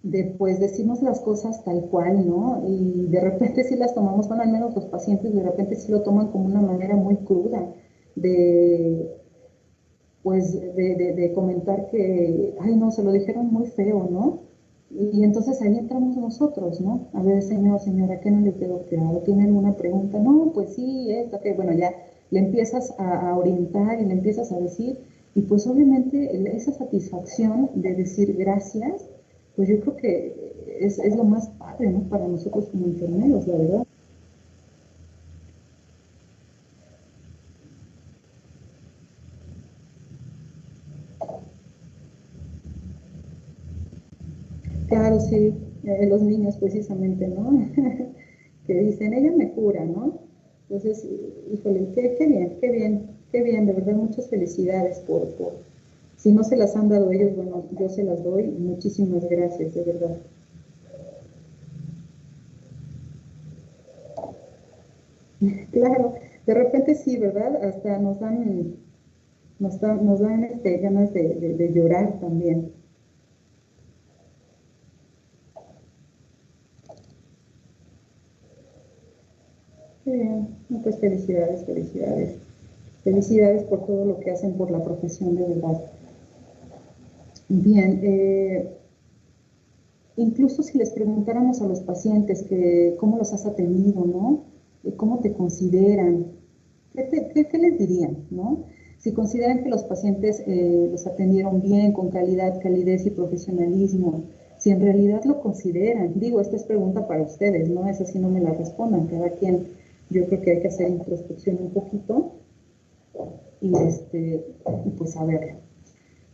de pues decimos las cosas tal cual, ¿no? Y de repente sí las tomamos, bueno, al menos los pacientes de repente sí lo toman como una manera muy cruda de, pues, de comentar que, ay, no, se lo dijeron muy feo, ¿no? Y entonces ahí entramos nosotros, ¿no? A ver, señor, señora, ¿qué no le quedó claro? ¿Tiene alguna pregunta? No, pues sí, esto, que bueno, ya le empiezas a orientar y le empiezas a decir, y pues obviamente esa satisfacción de decir gracias, pues yo creo que es lo más padre, ¿no? Para nosotros como enfermeros, la verdad. Claro, sí, los niños precisamente, ¿no? Que dicen, ella me cura, ¿no? Entonces, híjole, qué bien, qué bien, qué bien, de verdad, muchas felicidades si no se las han dado ellos, bueno, yo se las doy, muchísimas gracias, de verdad. Claro, de repente sí, ¿verdad? Hasta nos dan ganas de llorar también. Qué bien, no, pues felicidades, felicidades. Felicidades por todo lo que hacen por la profesión, de verdad. Bien, incluso si les preguntáramos a los pacientes que cómo los has atendido, ¿no? ¿Cómo te consideran? ¿Qué les dirían, no? Si consideran que los pacientes los atendieron bien, con calidad, calidez y profesionalismo, si en realidad lo consideran. Digo, esta es pregunta para ustedes, ¿no? Esa sí no me la respondan. Cada quien, yo creo que hay que hacer introspección un poquito y pues a ver.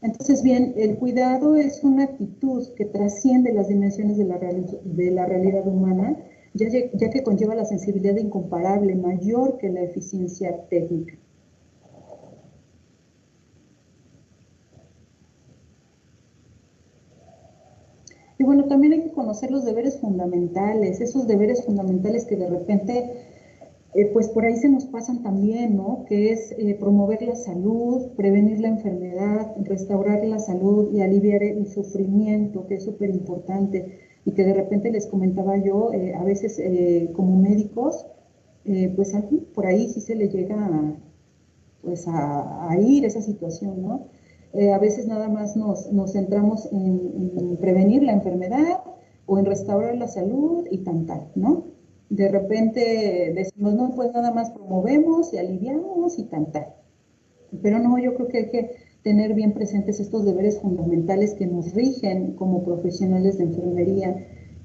Entonces, bien, el cuidado es una actitud que trasciende las dimensiones de la realidad humana, ya que conlleva la sensibilidad incomparable, mayor que la eficiencia técnica. Y bueno, también hay que conocer los deberes fundamentales, esos deberes fundamentales que de repente, pues por ahí se nos pasan también, ¿no? Que es promover la salud, prevenir la enfermedad, restaurar la salud y aliviar el sufrimiento, que es súper importante. Y que de repente les comentaba yo, a veces como médicos, pues por ahí sí se le llega pues a ir esa situación, ¿no? A veces nada más nos centramos en prevenir la enfermedad o en restaurar la salud y tal, ¿no? De repente decimos, no, pues nada más promovemos y aliviamos y tal. Pero no, yo creo que hay que tener bien presentes estos deberes fundamentales que nos rigen como profesionales de enfermería,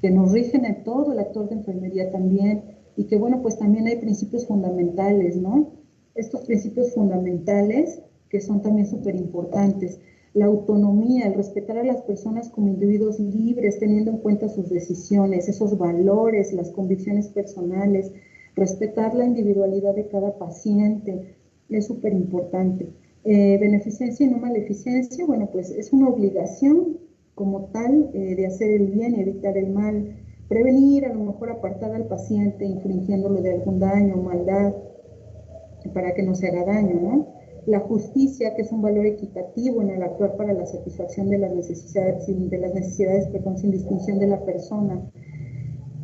que nos rigen en todo el actor de enfermería también, y que bueno, pues también hay principios fundamentales, ¿no? Estos principios fundamentales que son también súper importantes. La autonomía, el respetar a las personas como individuos libres, teniendo en cuenta sus decisiones, esos valores, las convicciones personales, respetar la individualidad de cada paciente, es súper importante. Beneficencia y no maleficencia, bueno, pues es una obligación como tal de hacer el bien y evitar el mal, prevenir, a lo mejor apartar al paciente, infringiéndolo de algún daño o maldad, para que no se haga daño, ¿no? La justicia, que es un valor equitativo en el actuar para la satisfacción de las necesidades, perdón, sin distinción de la persona.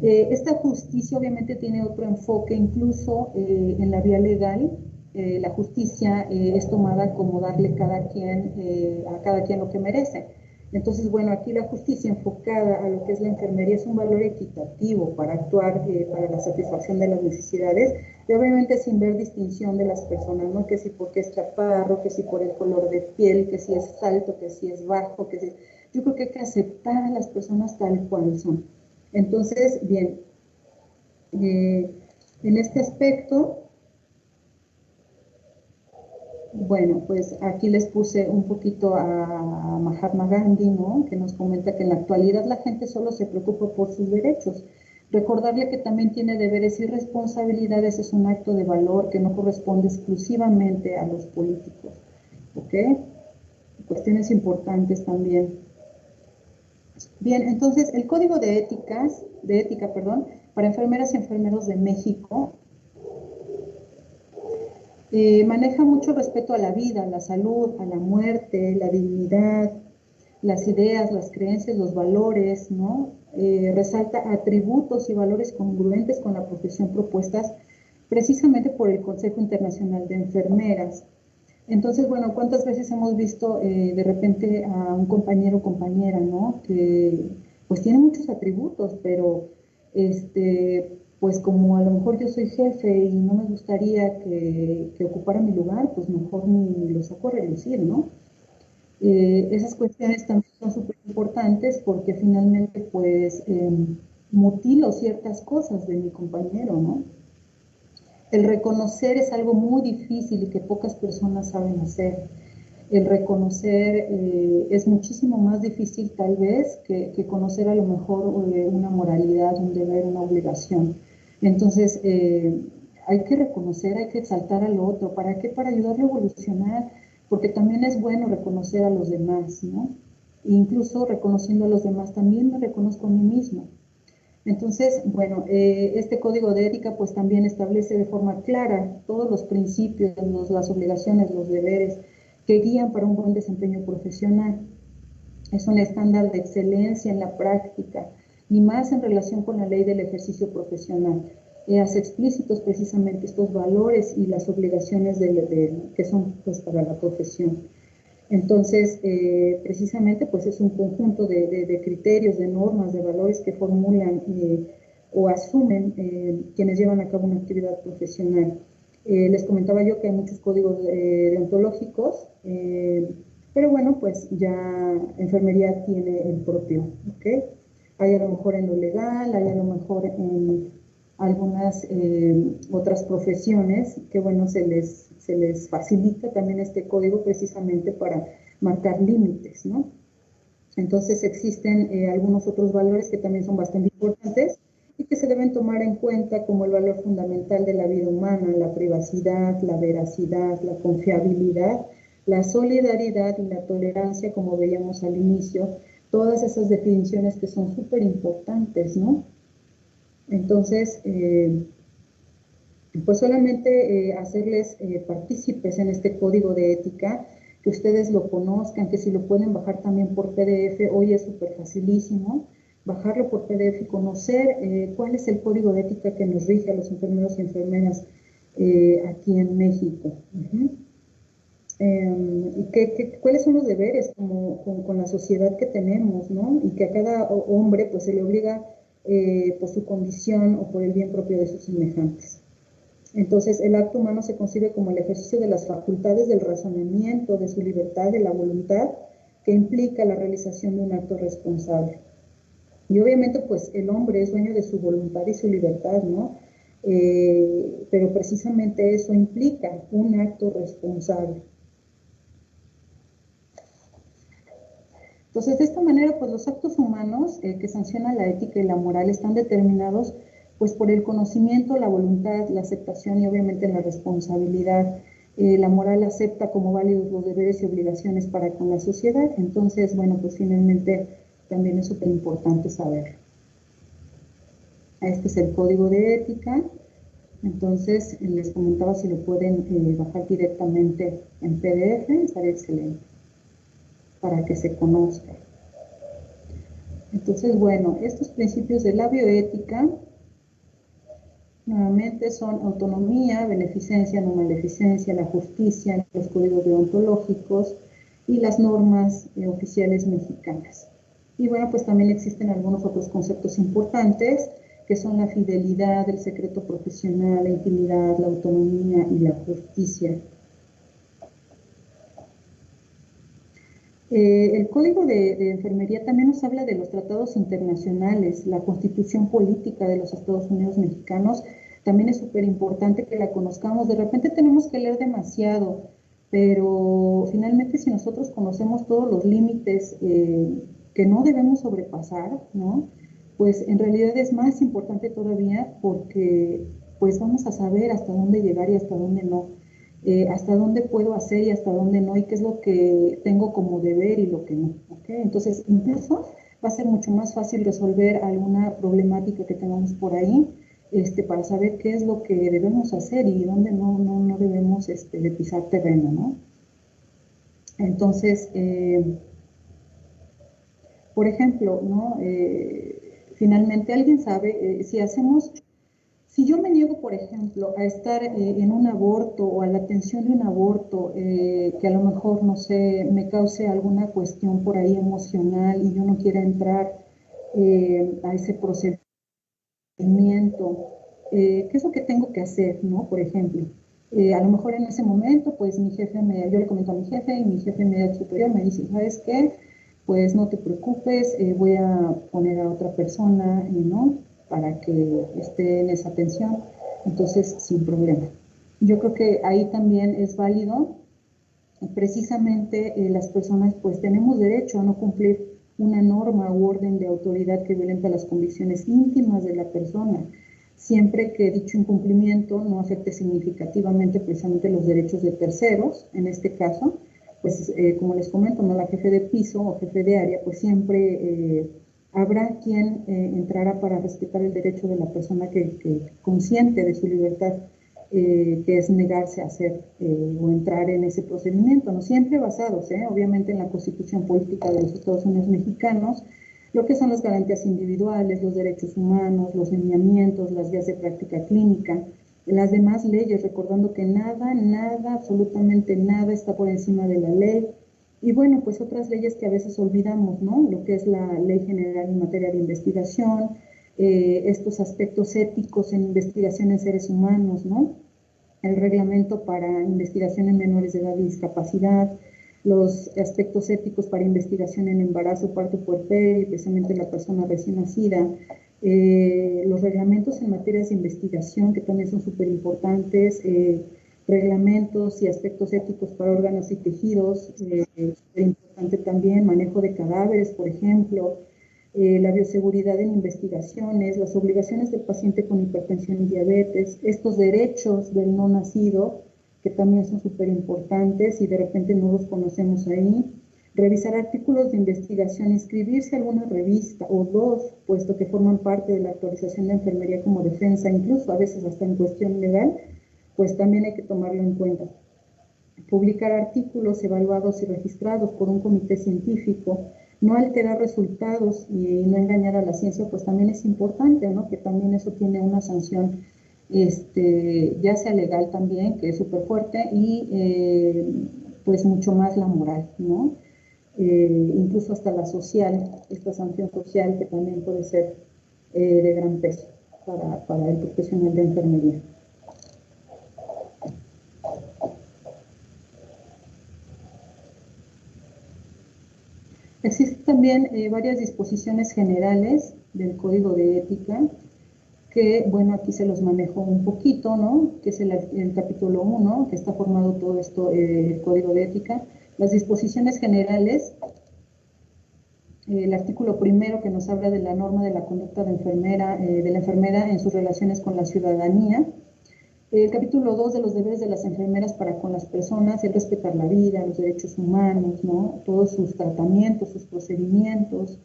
Esta justicia obviamente tiene otro enfoque, incluso en la vía legal. La justicia es tomada como darle a cada quien lo que merece. Entonces, bueno, aquí la justicia enfocada a lo que es la enfermería es un valor equitativo para actuar para la satisfacción de las necesidades, y obviamente sin ver distinción de las personas, ¿no? Que si porque es chaparro, que si por el color de piel, que si es alto, que si es bajo, que si... Yo creo que hay que aceptar a las personas tal cual son. Entonces, bien, en este aspecto, bueno, pues aquí les puse un poquito a Mahatma Gandhi, ¿no? Que nos comenta que en la actualidad la gente solo se preocupa por sus derechos. Recordarle que también tiene deberes y responsabilidades es un acto de valor que no corresponde exclusivamente a los políticos, ¿ok? Cuestiones importantes también. Bien, entonces el Código de ética, para enfermeras y enfermeros de México maneja mucho respeto a la vida, a la salud, a la muerte, la dignidad, las ideas, las creencias, los valores, ¿no? Resalta atributos y valores congruentes con la profesión propuestas precisamente por el Consejo Internacional de Enfermeras. Entonces, bueno, ¿cuántas veces hemos visto de repente a un compañero o compañera, ¿no? Que pues tiene muchos atributos, pero pues como a lo mejor yo soy jefe y no me gustaría que ocupara mi lugar, pues mejor ni lo saco a relucir, ¿no? Esas cuestiones también son súper importantes porque finalmente pues mutilo ciertas cosas de mi compañero, ¿no? El reconocer es algo muy difícil y que pocas personas saben hacer. el reconocer es muchísimo más difícil tal vez que conocer a lo mejor una moralidad, un deber, una obligación. Entonces, hay que reconocer, hay que exaltar al otro. ¿Para qué? Para ayudarle a evolucionar, porque también es bueno reconocer a los demás, ¿no? Incluso reconociendo a los demás también me reconozco a mí mismo. Entonces, bueno, este código de ética pues también establece de forma clara todos los principios, las obligaciones, los deberes que guían para un buen desempeño profesional. Es un estándar de excelencia en la práctica y más en relación con la ley del ejercicio profesional. Hace explícitos precisamente estos valores y las obligaciones que son pues, para la profesión. Entonces, precisamente, pues es un conjunto de criterios, de normas, de valores que formulan o asumen quienes llevan a cabo una actividad profesional. Les comentaba yo que hay muchos códigos deontológicos, pero bueno, pues ya enfermería tiene el propio, ¿ok? Hay a lo mejor en lo legal, hay a lo mejor en algunas otras profesiones que, bueno, se les facilita también este código precisamente para marcar límites, ¿no? Entonces existen algunos otros valores que también son bastante importantes y que se deben tomar en cuenta como el valor fundamental de la vida humana, la privacidad, la veracidad, la confiabilidad, la solidaridad y la tolerancia, como veíamos al inicio, todas esas definiciones que son súper importantes, ¿no? Entonces, pues solamente hacerles partícipes en este código de ética, que ustedes lo conozcan, que si lo pueden bajar también por PDF, hoy es súper facilísimo, bajarlo por PDF y conocer cuál es el código de ética que nos rige a los enfermeros y enfermeras aquí en México. Y cuáles son los deberes con la sociedad que tenemos, ¿no? Y que a cada hombre pues se le obliga por su condición o por el bien propio de sus semejantes. Entonces, el acto humano se concibe como el ejercicio de las facultades del razonamiento, de su libertad, de la voluntad, que implica la realización de un acto responsable. Y obviamente, pues, el hombre es dueño de su voluntad y su libertad, ¿no? Pero precisamente eso implica un acto responsable. Entonces, de esta manera, pues los actos humanos que sancionan la ética y la moral están determinados pues por el conocimiento, la voluntad, la aceptación y obviamente la responsabilidad. La moral acepta como válidos los deberes y obligaciones para con la sociedad. Entonces, bueno, pues finalmente también es súper importante saberlo. Este es el código de ética. Entonces, les comentaba si lo pueden bajar directamente en PDF, estaría excelente, para que se conozca. Entonces, bueno, estos principios de la bioética nuevamente son autonomía, beneficencia, no maleficencia, la justicia, los códigos deontológicos y las normas oficiales mexicanas. Y bueno, pues también existen algunos otros conceptos importantes que son la fidelidad, el secreto profesional, la intimidad, la autonomía y la justicia. El Código de Enfermería también nos habla de los tratados internacionales, la Constitución Política de los Estados Unidos Mexicanos. También es súper importante que la conozcamos. De repente tenemos que leer demasiado, pero finalmente si nosotros conocemos todos los límites que no debemos sobrepasar, ¿no? Pues en realidad es más importante todavía porque pues vamos a saber hasta dónde llegar y hasta dónde no. Hasta dónde puedo hacer y hasta dónde no, y qué es lo que tengo como deber y lo que no. ¿Okay? Entonces, incluso va a ser mucho más fácil resolver alguna problemática que tengamos por ahí, para saber qué es lo que debemos hacer y dónde no debemos de pisar terreno, ¿no? Entonces, por ejemplo, ¿no? Finalmente, ¿alguien sabe si yo me niego, por ejemplo, a estar en un aborto o a la atención de un aborto, que a lo mejor, no sé, me cause alguna cuestión por ahí emocional y yo no quiera entrar a ese procedimiento, ¿qué es lo que tengo que hacer, no? Por ejemplo, a lo mejor en ese momento, pues mi jefe yo le comento a mi jefe y mi jefe inmediato superior me dice, ¿sabes qué? Pues no te preocupes, voy a poner a otra persona, ¿no? Para que esté en esa atención, entonces sin problema. Yo creo que ahí también es válido precisamente las personas pues tenemos derecho a no cumplir una norma u orden de autoridad que violenta las convicciones íntimas de la persona, siempre que dicho incumplimiento no afecte significativamente precisamente los derechos de terceros. En este caso, pues como les comento, ¿no? La jefe de piso o jefe de área, pues siempre habrá quien entrará para respetar el derecho de la persona que consciente de su libertad, que es negarse a hacer o entrar en ese procedimiento, ¿no? Siempre basados, obviamente, en la Constitución Política de los Estados Unidos Mexicanos, lo que son las garantías individuales, los derechos humanos, los lineamientos, las guías de práctica clínica, las demás leyes, recordando que nada, absolutamente nada está por encima de la ley. Y bueno, pues otras leyes que a veces olvidamos, ¿no? Lo que es la Ley General en materia de investigación, estos aspectos éticos en investigación en seres humanos, ¿no? El reglamento para investigación en menores de edad y discapacidad, los aspectos éticos para investigación en embarazo, parto, puerperio, especialmente la persona recién nacida, los reglamentos en materias de investigación que también son súper importantes, reglamentos y aspectos éticos para órganos y tejidos, súper importante también, manejo de cadáveres, por ejemplo, la bioseguridad en investigaciones, las obligaciones del paciente con hipertensión y diabetes, estos derechos del no nacido, que también son súper importantes y de repente no los conocemos ahí, revisar artículos de investigación, inscribirse a alguna revista o dos, puesto que forman parte de la actualización de enfermería como defensa, incluso a veces hasta en cuestión legal, pues también hay que tomarlo en cuenta. Publicar artículos evaluados y registrados por un comité científico, no alterar resultados y no engañar a la ciencia, pues también es importante, ¿no? Que también eso tiene una sanción, ya sea legal también, que es súper fuerte, y pues mucho más la moral, ¿no? Incluso hasta la social, esta sanción social que también puede ser de gran peso para el profesional de enfermería. Existen también varias disposiciones generales del Código de Ética que, bueno, aquí se los manejo un poquito, ¿no? Que es el capítulo 1, que está formado todo esto, el Código de Ética. Las disposiciones generales, el artículo 1 que nos habla de la norma de la conducta de la enfermera en sus relaciones con la ciudadanía. El capítulo 2 de los deberes de las enfermeras para con las personas, el respetar la vida, los derechos humanos, ¿no? Todos sus tratamientos, sus procedimientos,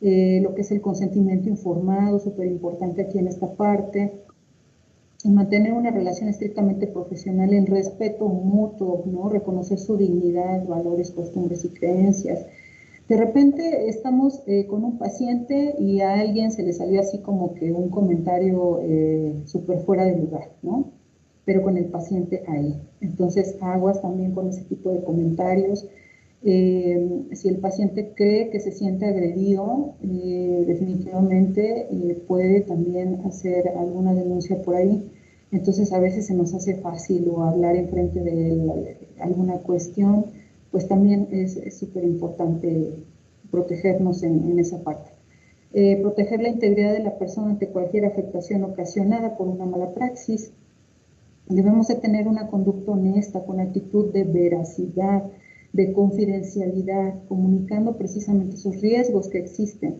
lo que es el consentimiento informado, súper importante aquí en esta parte, mantener una relación estrictamente profesional en respeto mutuo, ¿no? Reconocer su dignidad, valores, costumbres y creencias. De repente estamos con un paciente y a alguien se le salió así como que un comentario súper fuera de lugar, ¿no? Pero con el paciente ahí. Entonces, aguas también con ese tipo de comentarios. Si el paciente cree que se siente agredido, definitivamente puede también hacer alguna denuncia por ahí. Entonces, a veces se nos hace fácil o hablar enfrente de él alguna cuestión, pues también es súper importante protegernos en esa parte. Proteger la integridad de la persona ante cualquier afectación ocasionada por una mala praxis. Debemos de tener una conducta honesta, con actitud de veracidad, de confidencialidad, comunicando precisamente esos riesgos que existen.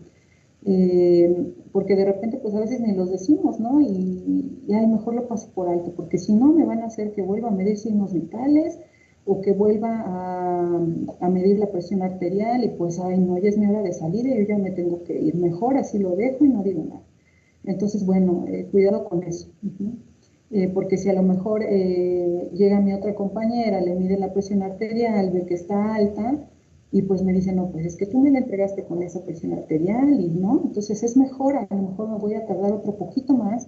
Porque de repente pues a veces ni los decimos, ¿no? Y ay, mejor lo paso por alto, porque si no me van a hacer que vuelva a medir signos vitales o que vuelva a medir la presión arterial y pues ay, no, ya es mi hora de salir y yo ya me tengo que ir. Mejor así lo dejo y no digo nada. Entonces, bueno, cuidado con eso. Porque si a lo mejor llega mi otra compañera, le mide la presión arterial, ve que está alta, y pues me dice, no, pues es que tú me la entregaste con esa presión arterial, y no, entonces es mejor, a lo mejor me voy a tardar otro poquito más,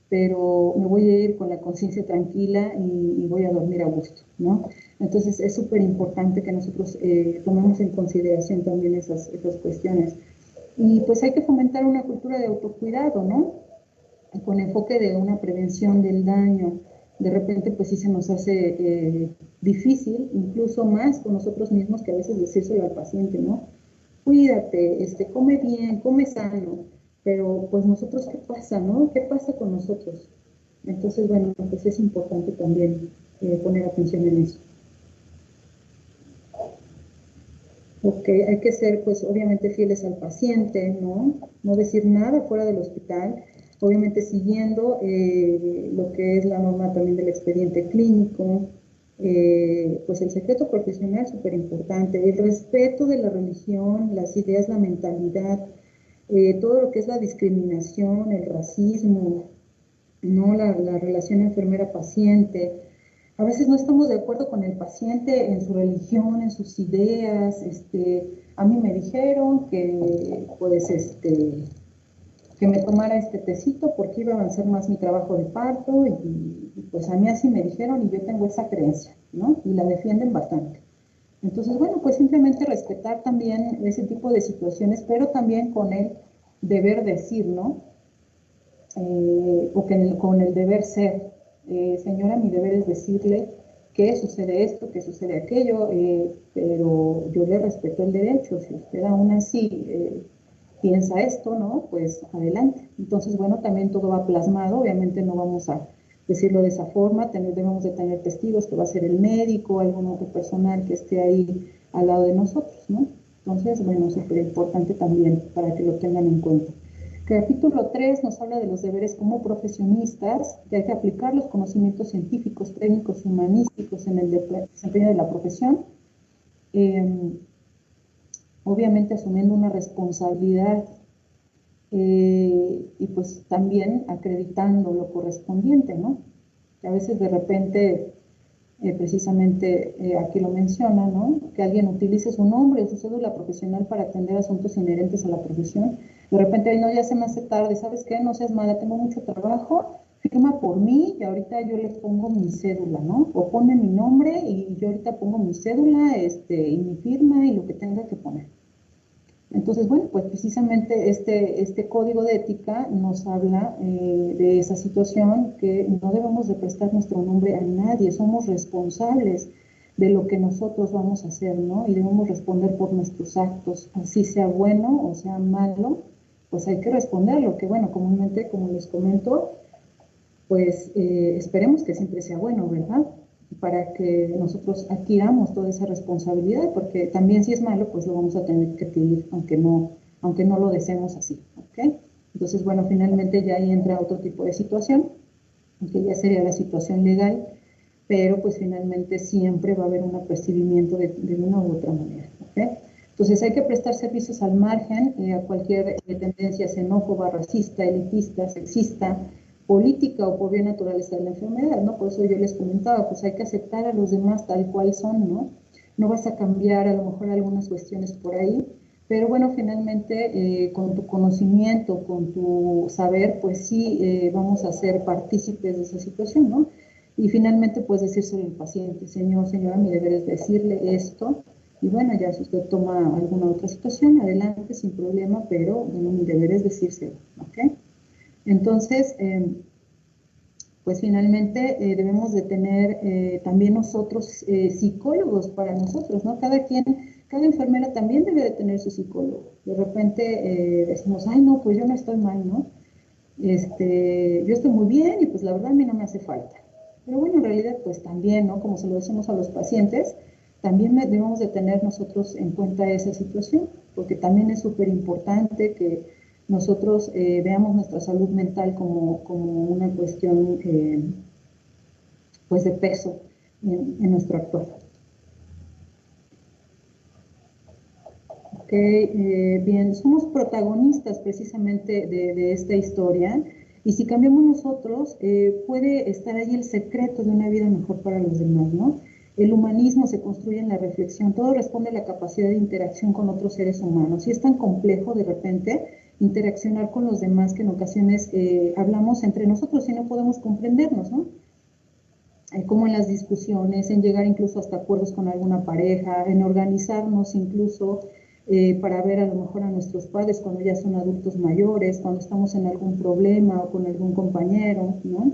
pero me voy a ir con la conciencia tranquila y voy a dormir a gusto, ¿no? Entonces es súper importante que nosotros tomemos en consideración también esas cuestiones. Y pues hay que fomentar una cultura de autocuidado, ¿no? Con enfoque de una prevención del daño. De repente pues sí se nos hace difícil, incluso más con nosotros mismos, que a veces decírselo al paciente, ¿no? Cuídate, come bien, come sano, pero pues nosotros, ¿qué pasa, no? ¿Qué pasa con nosotros? Entonces, bueno, pues es importante también poner atención en eso. Ok, hay que ser, pues, obviamente fieles al paciente, ¿no? No decir nada fuera del hospital, obviamente siguiendo lo que es la norma también del expediente clínico, pues el secreto profesional súper importante, el respeto de la religión, las ideas, la mentalidad, todo lo que es la discriminación, el racismo, ¿no? La relación enfermera-paciente. A veces no estamos de acuerdo con el paciente en su religión, en sus ideas. A mí me dijeron que, pues, que me tomara este tecito porque iba a avanzar más mi trabajo de parto y pues a mí así me dijeron y yo tengo esa creencia, ¿no? Y la defienden bastante. Entonces, bueno, pues simplemente respetar también ese tipo de situaciones, pero también con el deber decir, ¿no? O que con el deber ser. Señora, mi deber es decirle que sucede esto, que sucede aquello, pero yo le respeto el derecho. Si usted aún así piensa esto, ¿no? Pues adelante. Entonces, bueno, también todo va plasmado. Obviamente no vamos a decirlo de esa forma. Debemos de tener testigos, que va a ser el médico, algún otro personal que esté ahí al lado de nosotros, ¿no? Entonces, bueno, súper importante también para que lo tengan en cuenta. Capítulo 3 nos habla de los deberes como profesionistas, que hay que aplicar los conocimientos científicos, técnicos, humanísticos en el desempeño de la profesión, eh, obviamente asumiendo una responsabilidad y pues también acreditando lo correspondiente, ¿no? Que a veces de repente precisamente aquí lo menciona, ¿no? Que alguien utilice su nombre o su cédula profesional para atender asuntos inherentes a la profesión. De repente, ay, no, ya se me hace tarde, ¿sabes qué? No seas mala, tengo mucho trabajo, firma por mí y ahorita yo le pongo mi cédula, ¿no? O pone mi nombre y yo ahorita pongo mi cédula y mi firma y lo que tenga que poner. Entonces, bueno, pues precisamente este código de ética nos habla de esa situación, que no debemos de prestar nuestro nombre a nadie, somos responsables de lo que nosotros vamos a hacer, ¿no? Y debemos responder por nuestros actos, así sea bueno o sea malo, pues hay que responderlo, que bueno, comúnmente, como les comento, pues esperemos que siempre sea bueno, ¿verdad? Para que nosotros adquiramos toda esa responsabilidad, porque también si es malo, pues lo vamos a tener que adquirir, aunque no lo deseemos así, ¿ok? Entonces, bueno, finalmente ya ahí entra otro tipo de situación, que ya sería la situación legal, pero pues finalmente siempre va a haber un apercibimiento de una u otra manera, ¿ok? Entonces hay que prestar servicios al margen a cualquier tendencia xenófoba, racista, elitista, sexista, política o por bien naturaleza de la enfermedad, ¿no? Por eso yo les comentaba, pues hay que aceptar a los demás tal cual son, ¿no? No vas a cambiar a lo mejor algunas cuestiones por ahí, pero bueno, finalmente con tu conocimiento, con tu saber, pues sí vamos a ser partícipes de esa situación, ¿no? Y finalmente, pues decírselo al paciente, señor, señora, mi deber es decirle esto, y bueno, ya si usted toma alguna otra situación, adelante, sin problema, pero bueno, mi deber es decírselo, ¿ok? Entonces, pues finalmente debemos de tener también nosotros psicólogos para nosotros, ¿no? Cada enfermera también debe de tener su psicólogo. De repente decimos, ay, no, pues yo no estoy mal, ¿no? Yo estoy muy bien y pues la verdad a mí no me hace falta. Pero bueno, en realidad pues también, ¿no? Como se lo decimos a los pacientes, también debemos de tener nosotros en cuenta esa situación, porque también es súper importante que nosotros veamos nuestra salud mental como una cuestión pues de peso en nuestro actuar. Bien, somos protagonistas precisamente de esta historia y si cambiamos nosotros, puede estar ahí el secreto de una vida mejor para los demás, ¿no? El humanismo se construye en la reflexión, todo responde a la capacidad de interacción con otros seres humanos y es tan complejo de repente interaccionar con los demás que en ocasiones hablamos entre nosotros y no podemos comprendernos, ¿no? Como en las discusiones, en llegar incluso hasta acuerdos con alguna pareja, en organizarnos incluso para ver a lo mejor a nuestros padres cuando ya son adultos mayores, cuando estamos en algún problema o con algún compañero, ¿no?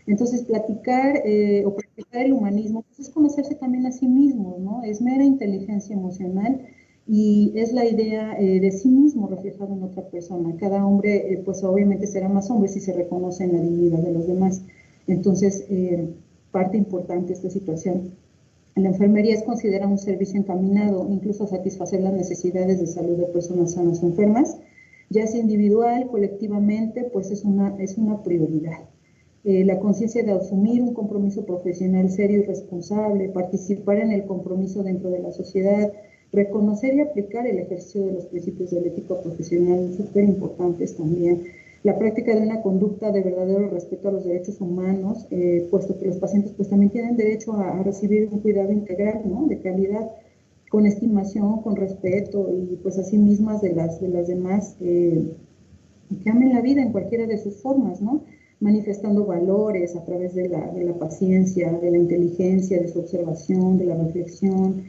Entonces, platicar o practicar el humanismo pues, es conocerse también a sí mismo, ¿no? Es mera inteligencia emocional y es la idea de sí mismo reflejado en otra persona. Cada hombre, pues obviamente será más hombre si se reconoce en la dignidad de los demás. Entonces, parte importante esta situación. La enfermería es considerada un servicio encaminado incluso a satisfacer las necesidades de salud de personas sanas o enfermas, ya sea individual, colectivamente, pues es una prioridad. La conciencia de asumir un compromiso profesional serio y responsable, participar en el compromiso dentro de la sociedad, reconocer y aplicar el ejercicio de los principios de la ética profesional, súper importantes también. La práctica de una conducta de verdadero respeto a los derechos humanos, puesto que los pacientes pues también tienen derecho a recibir un cuidado integral, ¿no? De calidad, con estimación, con respeto y pues así mismas de las demás que amen la vida en cualquiera de sus formas, ¿no? Manifestando valores a través de la paciencia, de la inteligencia, de su observación, de la reflexión,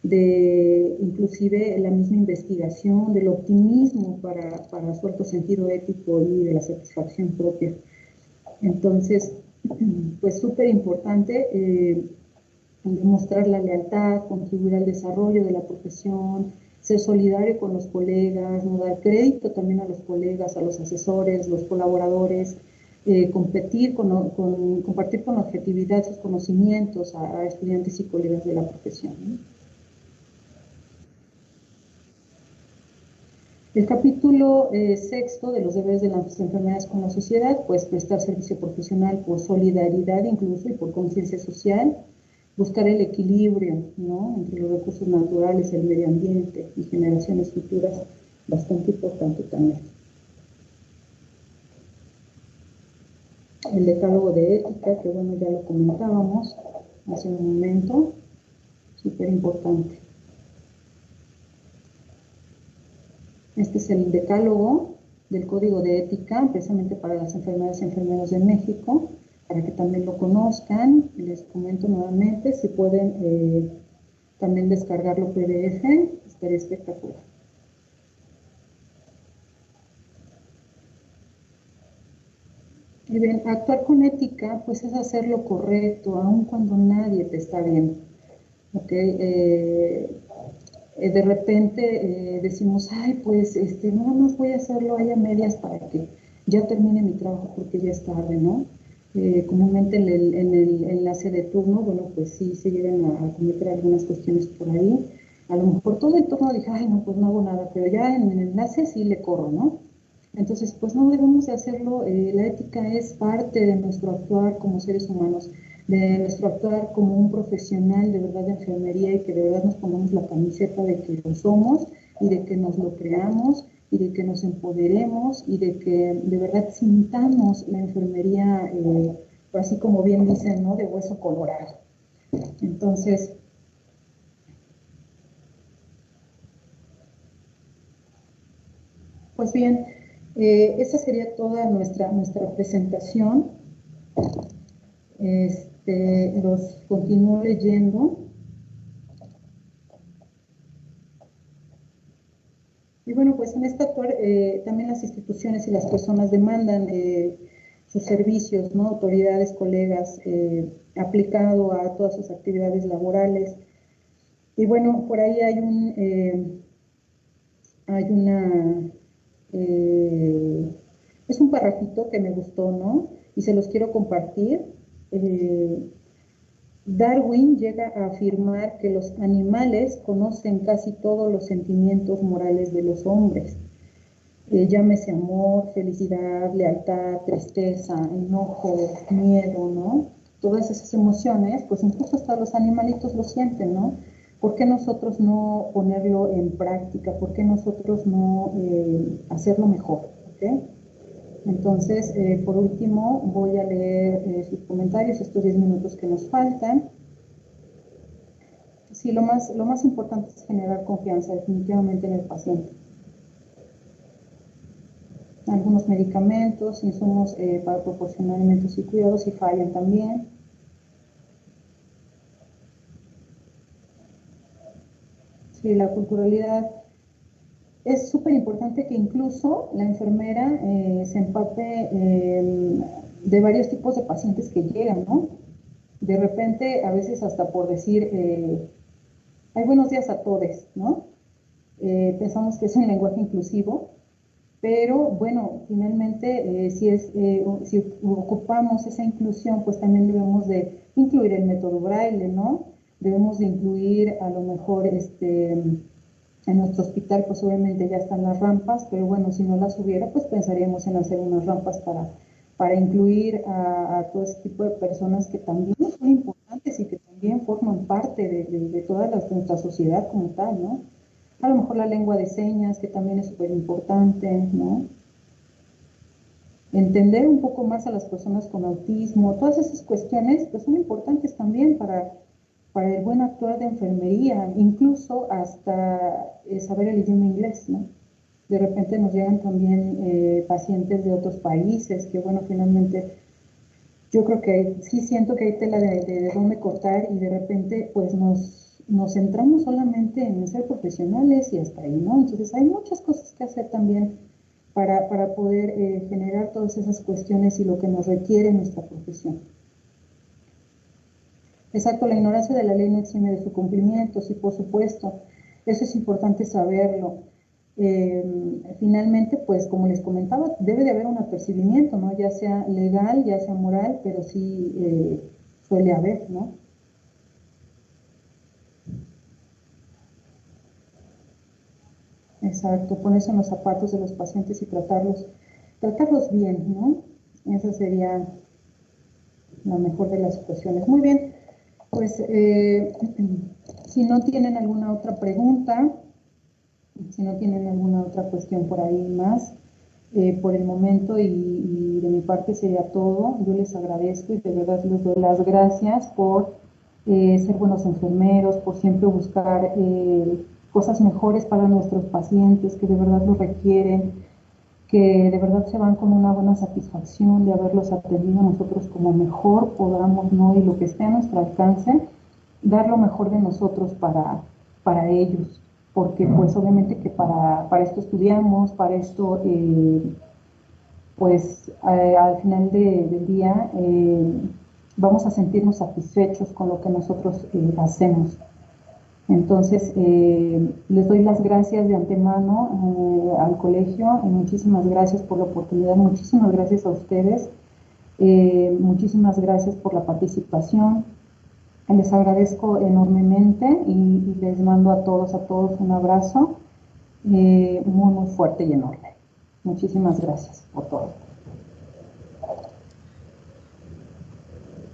de inclusive la misma investigación, del optimismo para su alto sentido ético y de la satisfacción propia. Entonces, pues súper importante demostrar la lealtad, contribuir al desarrollo de la profesión, ser solidario con los colegas, no dar crédito también a los colegas, a los asesores, los colaboradores, compartir con objetividad sus conocimientos a estudiantes y colegas de la profesión, ¿no? El capítulo sexto de los deberes de las enfermeras con la sociedad, pues prestar servicio profesional por solidaridad incluso y por conciencia social, buscar el equilibrio, ¿no?, entre los recursos naturales, el medio ambiente y generaciones futuras, bastante importante también. El decálogo de ética, que bueno, ya lo comentábamos hace un momento, súper importante. Este es el decálogo del Código de Ética, precisamente para las enfermeras y enfermeros de México, para que también lo conozcan. Les comento nuevamente, si pueden también descargarlo PDF, estaría espectacular. Y bien, actuar con ética, pues es hacer lo correcto, aun cuando nadie te está viendo. ¿Okay? De repente decimos, ay, pues nada más voy a hacerlo ahí a medias para que ya termine mi trabajo porque ya es tarde, ¿no? Comúnmente en el enlace de turno, bueno, pues sí se llegan a cometer algunas cuestiones por ahí. A lo mejor todo el turno dije, ay, no, pues no hago nada, pero ya en el enlace sí le corro, ¿no? Entonces, pues no debemos de hacerlo. La ética es parte de nuestro actuar como seres humanos, de nuestro actuar como un profesional de verdad de enfermería, y que de verdad nos pongamos la camiseta de que lo somos y de que nos lo creamos y de que nos empoderemos y de que de verdad sintamos la enfermería, así como bien dicen, ¿no?, de hueso colorado. Entonces, pues bien, esa sería toda nuestra presentación. Los continúo leyendo. Y bueno, pues en esta actuar también las instituciones y las personas demandan sus servicios, ¿no?, autoridades, colegas, aplicado a todas sus actividades laborales. Y bueno, por ahí hay es un parrafito que me gustó, ¿no?, y se los quiero compartir. Darwin llega a afirmar que los animales conocen casi todos los sentimientos morales de los hombres. Llámese amor, felicidad, lealtad, tristeza, enojo, miedo, ¿no? Todas esas emociones, pues incluso hasta los animalitos lo sienten, ¿no? ¿Por qué nosotros no ponerlo en práctica? ¿Por qué nosotros no hacerlo mejor? ¿Okay? Entonces, por último, voy a leer sus comentarios, estos 10 minutos que nos faltan. Sí, lo más importante es generar confianza definitivamente en el paciente. Algunos medicamentos, insumos para proporcionar alimentos y cuidados, y fallan también. Sí, la culturalidad. Es súper importante que incluso la enfermera se empape de varios tipos de pacientes que llegan, ¿no? De repente, a veces hasta por decir, hay buenos días a todos, ¿no? Pensamos que es un lenguaje inclusivo, pero bueno, finalmente si ocupamos esa inclusión, pues también debemos de incluir el método Braille, ¿no? debemos de incluir a lo mejor en nuestro hospital, pues obviamente ya están las rampas, pero bueno, si no las hubiera, pues pensaríamos en hacer unas rampas para incluir a todo ese tipo de personas que también son importantes y que también forman parte de toda nuestra sociedad como tal, ¿no? A lo mejor la lengua de señas, que también es súper importante, ¿no? Entender un poco más a las personas con autismo, todas esas cuestiones pues son importantes también para el buen actuar de enfermería, incluso hasta saber el idioma inglés, ¿no? De repente nos llegan también pacientes de otros países que, bueno, finalmente yo creo que sí siento que hay tela de dónde cortar y de repente pues nos centramos solamente en ser profesionales y hasta ahí, ¿no? Entonces hay muchas cosas que hacer también para poder generar todas esas cuestiones y lo que nos requiere nuestra profesión. Exacto, la ignorancia de la ley no exime de su cumplimiento, sí, por supuesto, eso es importante saberlo. Finalmente, pues como les comentaba, debe de haber un apercibimiento, ¿no? Ya sea legal, ya sea moral, pero sí suele haber, ¿no? Exacto, ponerse en los zapatos de los pacientes y tratarlos bien, ¿no? Esa sería la mejor de las situaciones. Muy bien, pues si no tienen alguna otra pregunta, si no tienen alguna otra cuestión por ahí más, por el momento y de mi parte sería todo. Yo les agradezco y de verdad les doy las gracias por ser buenos enfermeros, por siempre buscar cosas mejores para nuestros pacientes que de verdad lo requieren, que de verdad se van con una buena satisfacción de haberlos atendido nosotros como mejor podamos, ¿no? Y lo que esté a nuestro alcance, dar lo mejor de nosotros para ellos, porque pues obviamente que para esto estudiamos, para esto pues al final del día vamos a sentirnos satisfechos con lo que nosotros hacemos. Entonces, les doy las gracias de antemano al colegio y muchísimas gracias por la oportunidad, muchísimas gracias a ustedes, muchísimas gracias por la participación. Les agradezco enormemente y les mando a todos un abrazo muy, muy fuerte y enorme. Muchísimas gracias por todo.